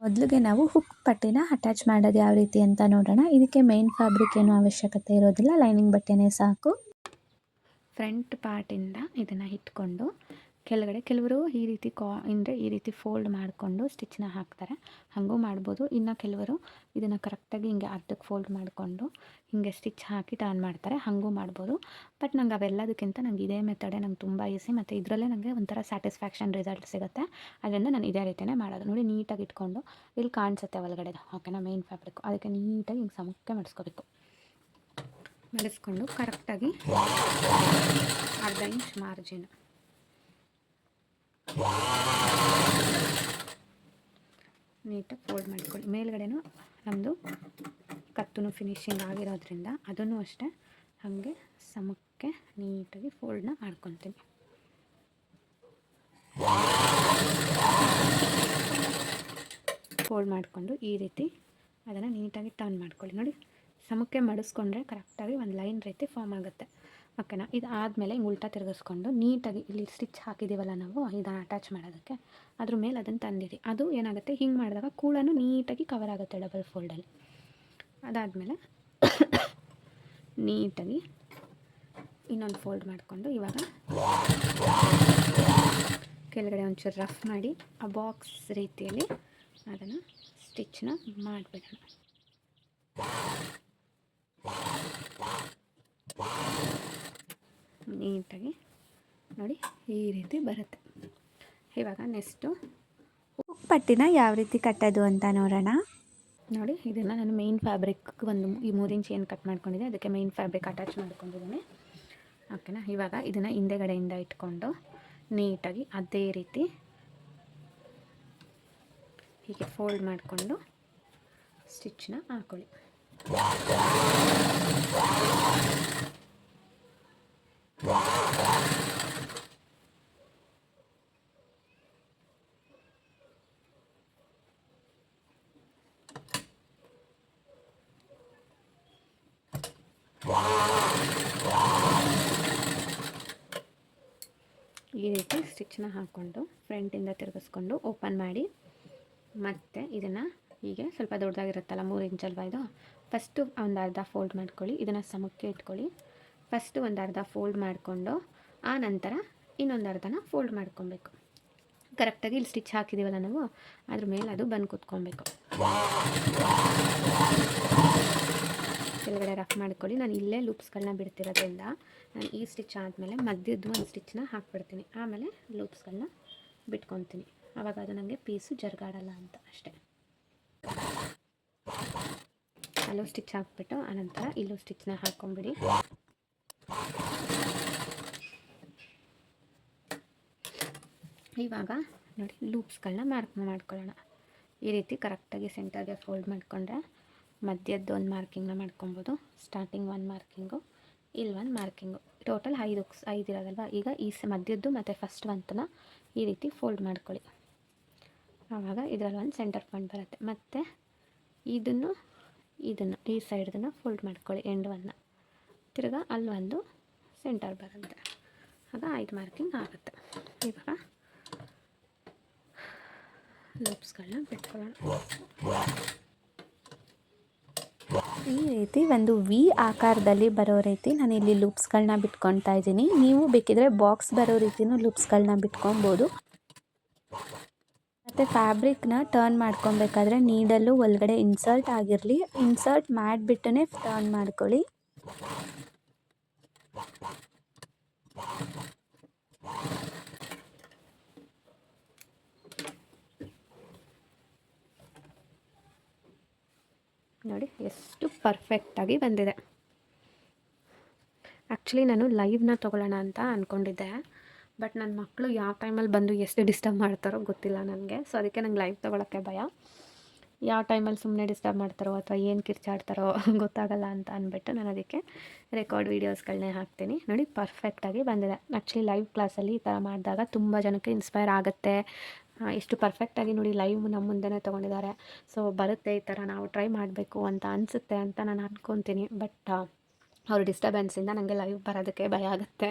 ಮೊದಲಿಗೆ ನಾವು ಹುಕ್ ಪಟ್ಟಿನ ಅಟ್ಯಾಚ್ ಮಾಡೋದು ಯಾವ ರೀತಿ ಅಂತ ನೋಡೋಣ. ಇದಕ್ಕೆ ಮೇನ್ ಫ್ಯಾಬ್ರಿಕ್ ಏನೂ ಅವಶ್ಯಕತೆ ಇರೋದಿಲ್ಲ, ಲೈನಿಂಗ್ ಬಟ್ಟೆನೇ ಸಾಕು. ಫ್ರಂಟ್ ಪಾರ್ಟಿಂದ ಇದನ್ನು ಇಟ್ಕೊಂಡು ಕೆಳಗಡೆ ಕೆಲವರು ಈ ರೀತಿ ಈ ರೀತಿ ಫೋಲ್ಡ್ ಮಾಡಿಕೊಂಡು ಸ್ಟಿಚ್ನ ಹಾಕ್ತಾರೆ, ಹಾಗೂ ಮಾಡ್ಬೋದು. ಇನ್ನು ಕೆಲವರು ಇದನ್ನು ಕರೆಕ್ಟಾಗಿ ಹಿಂಗೆ ಅರ್ಧಕ್ಕೆ ಫೋಲ್ಡ್ ಮಾಡಿಕೊಂಡು ಹಿಂಗೆ ಸ್ಟಿಚ್ ಹಾಕಿ ಟರ್ನ್ ಮಾಡ್ತಾರೆ, ಹಾಗೂ ಮಾಡ್ಬೋದು. ಬಟ್ ನಂಗೆ ಅವೆಲ್ಲದಕ್ಕಿಂತ ನಂಗೆ ಇದೇ ಮೆಥಡೇ ನಂಗೆ ತುಂಬ ಈಸಿ, ಮತ್ತು ಇದರಲ್ಲೇ ನನಗೆ ಒಂಥರ ಸ್ಯಾಟಿಸ್ಫ್ಯಾಕ್ಷನ್ ರಿಸಲ್ಟ್ ಸಿಗುತ್ತೆ. ಅದರಿಂದ ನಾನು ಇದೇ ರೀತಿಯೇ ಮಾಡೋದು. ನೋಡಿ, ನೀಟಾಗಿ ಇಟ್ಕೊಂಡು ಇಲ್ಲಿ ಕಾಣಿಸುತ್ತೆ ಒಳಗಡೆ, ಓಕೆನಾ, ಮೇನ್ ಫ್ಯಾಬ್ರಿಕ್ಕು. ಅದಕ್ಕೆ ನೀಟಾಗಿ ಹಿಂಗೆ ಸಮಕ್ಕೆ ಮಡಿಸ್ಕೋಬೇಕು. ಮಡಿಸ್ಕೊಂಡು ಕರೆಕ್ಟಾಗಿ 1/2 ಇಂಚ್ ಮಾರ್ಜಿನ್ ನೀಟಾಗಿ ಫೋಲ್ಡ್ ಮಾಡ್ಕೊಳ್ಳಿ. ಮೇಲ್ಗಡೆನೂ ನಮ್ಮದು ಕತ್ತೂ ಫಿನಿಶಿಂಗ್ ಆಗಿರೋದ್ರಿಂದ ಅದನ್ನು ಅಷ್ಟೇ ಹಾಗೆ ಸಮಕ್ಕೆ ನೀಟಾಗಿ ಫೋಲ್ಡ್ನ ಮಾಡ್ಕೊತೀನಿ. ಫೋಲ್ಡ್ ಮಾಡಿಕೊಂಡು ಈ ರೀತಿ ಅದನ್ನು ನೀಟಾಗಿ ಟರ್ನ್ ಮಾಡ್ಕೊಳ್ಳಿ. ನೋಡಿ, ಸಮಕ್ಕೆ ಮಡಿಸ್ಕೊಂಡ್ರೆ ಕರೆಕ್ಟಾಗಿ ಒಂದು ಲೈನ್ ರೀತಿ ಫಾರ್ಮ್ ಆಗುತ್ತೆ. ಓಕೆನಾ, ಇದು ಆದಮೇಲೆ ಹಿಂಗೆ ಉಲ್ಟಾ ತಿರುಗಿಸ್ಕೊಂಡು ನೀಟಾಗಿ ಇಲ್ಲಿ ಸ್ಟಿಚ್ ಹಾಕಿದ್ದೀವಲ್ಲ ನಾವು ಇದನ್ನು ಅಟ್ಯಾಚ್ ಮಾಡೋದಕ್ಕೆ, ಅದ್ರ ಮೇಲೆ ಅದನ್ನು ತಂದಿರಿ. ಅದು ಏನಾಗುತ್ತೆ, ಹಿಂಗೆ ಮಾಡಿದಾಗ ಕೂಳನು ನೀಟಾಗಿ ಕವರ್ ಆಗುತ್ತೆ ಡಬಲ್ ಫೋಲ್ಡಲ್ಲಿ. ಅದಾದಮೇಲೆ ನೀಟಾಗಿ ಇನ್ನೊಂದು ಫೋಲ್ಡ್ ಮಾಡಿಕೊಂಡು ಇವಾಗ ಕೆಳಗಡೆ ಒಂಚೂರು ರಫ್ ಮಾಡಿ ಆ ಬಾಕ್ಸ್ ರೀತಿಯಲ್ಲಿ ಅದನ್ನು ಸ್ಟಿಚ್ನ ಮಾಡಿಬಿಡೋಣ. ನೀಟಾಗಿ ನೋಡಿ ಈ ರೀತಿ ಬರುತ್ತೆ. ಇವಾಗ ನೆಕ್ಸ್ಟು ಹುಕ್ ಪಟ್ಟಿನ ಯಾವ ರೀತಿ ಕಟ್ಟೋದು ಅಂತ ನೋಡೋಣ. ನೋಡಿ, ಇದನ್ನು ನಾನು ಮೇನ್ ಫ್ಯಾಬ್ರಿಕ್ ಒಂದು ಈ 3 ಇಂಚ್ ಏನು ಕಟ್ ಮಾಡ್ಕೊಂಡಿದ್ದೆ ಅದಕ್ಕೆ ಮೇನ್ ಫ್ಯಾಬ್ರಿಕ್ ಅಟ್ಯಾಚ್ ಮಾಡ್ಕೊಂಡಿದ್ದೀನಿ. ಓಕೆನಾ, ಇವಾಗ ಇದನ್ನು ಹಿಂದೆಗಡೆಯಿಂದ ಇಟ್ಕೊಂಡು ನೀಟಾಗಿ ಅದೇ ರೀತಿ ಹೀಗೆ ಫೋಲ್ಡ್ ಮಾಡಿಕೊಂಡು ಸ್ಟಿಚ್ನ ಹಾಕೊಳ್ಳಿ. ಈ ರೀತಿ ಸ್ಟಿಚ್ನ ಹಾಕ್ಕೊಂಡು ಫ್ರಂಟಿಂದ ತಿರುಗಿಸ್ಕೊಂಡು ಓಪನ್ ಮಾಡಿ, ಮತ್ತು ಇದನ್ನು ಹೀಗೆ ಸ್ವಲ್ಪ ದೊಡ್ಡದಾಗಿರುತ್ತಲ್ಲ 3 ಇಂಚಲ್ವ ಇದು, ಫಸ್ಟು ಒಂದು ಅರ್ಧ ಫೋಲ್ಡ್ ಮಾಡ್ಕೊಳ್ಳಿ, ಇದನ್ನು ಸಮಕ್ಕೆ ಇಟ್ಕೊಳ್ಳಿ. ಫಸ್ಟು ಒಂದು ಅರ್ಧ ಫೋಲ್ಡ್ ಮಾಡಿಕೊಂಡು ಆ ನಂತರ ಇನ್ನೊಂದು ಅರ್ಧನ ಫೋಲ್ಡ್ ಮಾಡ್ಕೊಬೇಕು. ಕರೆಕ್ಟಾಗಿ ಇಲ್ಲಿ ಸ್ಟಿಚ್ ಹಾಕಿದ್ದೀವಲ್ಲ ನಾವು, ಅದ್ರ ಮೇಲೆ ಅದು ಬಂದು ಕೂತ್ಕೊಬೇಕು. ಕೆಳಗಡೆ ರಫ್ ಮಾಡ್ಕೊಳ್ಳಿ. ನಾನು ಇಲ್ಲೇ ಲೂಪ್ಸ್ಗಳನ್ನ ಬಿಡ್ತಿರೋದ್ರಿಂದ ನಾನು ಈ ಸ್ಟಿಚ್ ಆದಮೇಲೆ ಮಧ್ಯದ್ದು ಒಂದು ಸ್ಟಿಚ್ನ ಹಾಕ್ಬಿಡ್ತೀನಿ, ಆಮೇಲೆ ಲೂಪ್ಸ್ಗಳನ್ನ ಬಿಟ್ಕೊತೀನಿ. ಆವಾಗ ಅದು ನನಗೆ ಪೀಸು ಜರ್ಗಾಡಲ್ಲ ಅಂತ ಅಷ್ಟೇ. ಅಲ್ಲೂ ಸ್ಟಿಚ್ ಹಾಕ್ಬಿಟ್ಟು ಆನಂತರ ಇಲ್ಲೂ ಸ್ಟಿಚ್ನ ಹಾಕ್ಕೊಂಬಿಡಿ. ಇವಾಗ ನೋಡಿ ಲೂಪ್ಸ್ಗಳನ್ನ ಮಾಡ್ಕೊಳ್ಳೋಣ. ಈ ರೀತಿ ಕರೆಕ್ಟಾಗಿ ಸೆಂಟರ್ಗೆ ಫೋಲ್ಡ್ ಮಾಡಿಕೊಂಡ್ರೆ ಮಧ್ಯದ್ದು ಒಂದು ಮಾರ್ಕಿಂಗ್ನ ಮಾಡ್ಕೊಬೋದು. ಸ್ಟಾರ್ಟಿಂಗ್ ಒಂದು ಮಾರ್ಕಿಂಗು, ಇಲ್ಲಿ ಒಂದು ಮಾರ್ಕಿಂಗು, ಟೋಟಲ್ 5 ಇರೋದಲ್ವ. ಈಗ ಈ ಮಧ್ಯದ್ದು ಮತ್ತು ಫಸ್ಟ್ ಒಂತನ ಈ ರೀತಿ ಫೋಲ್ಡ್ ಮಾಡ್ಕೊಳ್ಳಿ. ಆವಾಗ ಇದರಲ್ಲಿ ಒಂದು ಸೆಂಟರ್ ಪಾಯಿಂಟ್ ಬರುತ್ತೆ. ಮತ್ತು ಇದನ್ನು ಈ ಸೈಡ್ದನ್ನು ಫೋಲ್ಡ್ ಮಾಡ್ಕೊಳ್ಳಿ, ಎಂಡವನ್ನು. ತಿರ್ಗಾ ಅಲ್ಲೊಂದು ಸೆಂಟರ್ ಬರುತ್ತೆ. ಆಗ 5 ಮಾರ್ಕಿಂಗ್ ಆಗುತ್ತೆ. ಇವಾಗ ಲೂಪ್ಸ್ಗಳನ್ನ ಬಿಟ್ಕೊಳ್ಳೋಣ. ಈ ರೀತಿ ಒಂದು ವಿ ಆಕಾರದಲ್ಲಿ ಬರೋ ರೀತಿ ನಾನು ಇಲ್ಲಿ ಲೂಪ್ಸ್ಗಳನ್ನ ಬಿಟ್ಕೊತಾ ಇದ್ದೀನಿ. ನೀವು ಬೇಕಿದ್ರೆ ಬಾಕ್ಸ್ ಬರೋ ರೀತಿಯೂ ಲೂಪ್ಸ್ಗಳನ್ನ ಬಿಟ್ಕೊಬೋದು. ಮತ್ತು ಫ್ಯಾಬ್ರಿಕ್ನ ಟರ್ನ್ ಮಾಡ್ಕೊಬೇಕಾದ್ರೆ ನೀಡಲ್ಲೂ ಒಳಗಡೆ ಇನ್ಸರ್ಟ್ ಆಗಿರಲಿ, ಇನ್ಸರ್ಟ್ ಮಾಡಿಬಿಟ್ಟೇ ಟರ್ನ್ ಮಾಡ್ಕೊಳ್ಳಿ. ನೋಡಿ ಎಷ್ಟು ಪರ್ಫೆಕ್ಟಾಗಿ ಬಂದಿದೆ. ಆ್ಯಕ್ಚುಲಿ ನಾನು ಲೈವ್ನ ತೊಗೊಳ್ಳೋಣ ಅಂತ ಅಂದ್ಕೊಂಡಿದ್ದೆ, ಬಟ್ ನನ್ನ ಮಕ್ಕಳು ಯಾವ ಟೈಮಲ್ಲಿ ಬಂದು ಎಷ್ಟು ಡಿಸ್ಟರ್ಬ್ ಮಾಡ್ತಾರೋ ಗೊತ್ತಿಲ್ಲ ನನಗೆ. ಸೊ ಅದಕ್ಕೆ ನಂಗೆ ಲೈವ್ ತೊಗೊಳಕ್ಕೆ ಭಯ. ಯಾವ ಟೈಮಲ್ಲಿ ಸುಮ್ಮನೆ ಡಿಸ್ಟರ್ಬ್ ಮಾಡ್ತಾರೋ ಅಥವಾ ಏನು ಕಿರ್ಚಾಡ್ತಾರೋ ಗೊತ್ತಾಗಲ್ಲ ಅಂತ ಅಂದ್ಬಿಟ್ಟು ನಾನು ಅದಕ್ಕೆ ರೆಕಾರ್ಡ್ ವೀಡಿಯೋಸ್ಗಳನ್ನೇ ಹಾಕ್ತೀನಿ. ನೋಡಿ ಪರ್ಫೆಕ್ಟಾಗಿ ಬಂದಿದೆ. ಆ್ಯಕ್ಚುಲಿ ಲೈವ್ ಕ್ಲಾಸಲ್ಲಿ ಈ ಥರ ಮಾಡಿದಾಗ ತುಂಬ ಜನಕ್ಕೆ ಇನ್ಸ್ಪೈರ್ ಆಗುತ್ತೆ. ಎಷ್ಟು ಪರ್ಫೆಕ್ಟಾಗಿ ನೋಡಿ ಲೈವ್ ನಮ್ಮ ಮುಂದೆನೇ ತೊಗೊಂಡಿದ್ದಾರೆ. ಸೊ ಬರುತ್ತೆ, ಈ ಥರ ನಾವು ಟ್ರೈ ಮಾಡಬೇಕು ಅಂತ ಅನಿಸುತ್ತೆ ಅಂತ ನಾನು ಅಂದ್ಕೊತೀನಿ. ಬಟ್ ಅವ್ರ ಡಿಸ್ಟರ್ಬೆನ್ಸಿಂದ ನನಗೆ ಲೈವ್ ಬರೋದಕ್ಕೆ ಭಯ ಆಗುತ್ತೆ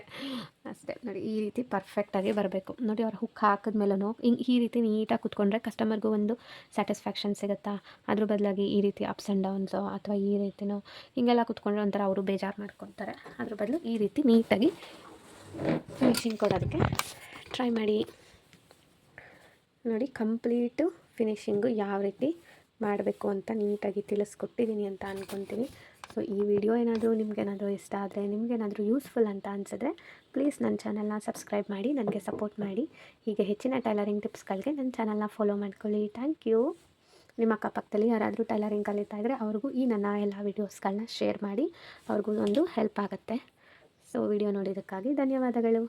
ಅಷ್ಟೇ. ನೋಡಿ ಈ ರೀತಿ ಪರ್ಫೆಕ್ಟಾಗಿ ಬರಬೇಕು. ನೋಡಿ ಅವ್ರು ಹುಕ್ ಹಾಕಿದ್ಮೇಲೂ ಈ ರೀತಿ ನೀಟಾಗಿ ಕೂತ್ಕೊಂಡ್ರೆ ಕಸ್ಟಮರ್ಗೂ ಒಂದು ಸ್ಯಾಟಿಸ್ಫ್ಯಾಕ್ಷನ್ ಸಿಗುತ್ತಾ. ಅದ್ರ ಬದಲಾಗಿ ಈ ರೀತಿ ಅಪ್ಸ್ ಆ್ಯಂಡ್ ಡೌನ್ಸು ಅಥವಾ ಈ ರೀತಿನೋ ಹಿಂಗೆಲ್ಲ ಕೂತ್ಕೊಂಡ್ರೆ ಒಂಥರ ಅವರು ಬೇಜಾರು ಮಾಡ್ಕೊತಾರೆ. ಅದ್ರ ಬದಲು ಈ ರೀತಿ ನೀಟಾಗಿ ಫಿನಿಶಿಂಗ್ ಕೊಡೋದಕ್ಕೆ ಟ್ರೈ ಮಾಡಿ. ನೋಡಿ ಕಂಪ್ಲೀಟು ಫಿನಿಶಿಂಗು ಯಾವ ರೀತಿ ಮಾಡಬೇಕು ಅಂತ ನೀಟಾಗಿ ತಿಳಿಸ್ಕೊಟ್ಟಿದ್ದೀನಿ ಅಂತ ಅಂದ್ಕೊತೀನಿ. ಸೊ ಈ ವಿಡಿಯೋ ಏನಾದರೂ ನಿಮಗೇನಾದರೂ ಇಷ್ಟ ಆದರೆ, ನಿಮಗೇನಾದರೂ ಯೂಸ್ಫುಲ್ ಅಂತ ಅನಿಸಿದ್ರೆ ಪ್ಲೀಸ್ ನನ್ನ ಚಾನಲ್ನ ಸಬ್ಸ್ಕ್ರೈಬ್ ಮಾಡಿ, ನನಗೆ ಸಪೋರ್ಟ್ ಮಾಡಿ. ಹೀಗೆ ಹೆಚ್ಚಿನ ಟೈಲರಿಂಗ್ ಟಿಪ್ಸ್ಗಳಿಗೆ ನನ್ನ ಚಾನಲ್ನ ಫಾಲೋ ಮಾಡ್ಕೊಳ್ಳಿ. Thank you. ನಿಮ್ಮ ಅಕ್ಕಪಕ್ಕದಲ್ಲಿ ಯಾರಾದರೂ ಟೈಲರಿಂಗ್ ಕಲಿತಾ ಇದ್ದರೆ ಅವ್ರಿಗೂ ಈ ನನ್ನ ಎಲ್ಲ ವೀಡಿಯೋಸ್ಗಳನ್ನ ಶೇರ್ ಮಾಡಿ, ಅವ್ರಿಗೂ ಒಂದು ಹೆಲ್ಪ್ ಆಗುತ್ತೆ. ಸೊ ವಿಡಿಯೋ ನೋಡಿದ್ದಕ್ಕಾಗಿ ಧನ್ಯವಾದಗಳು.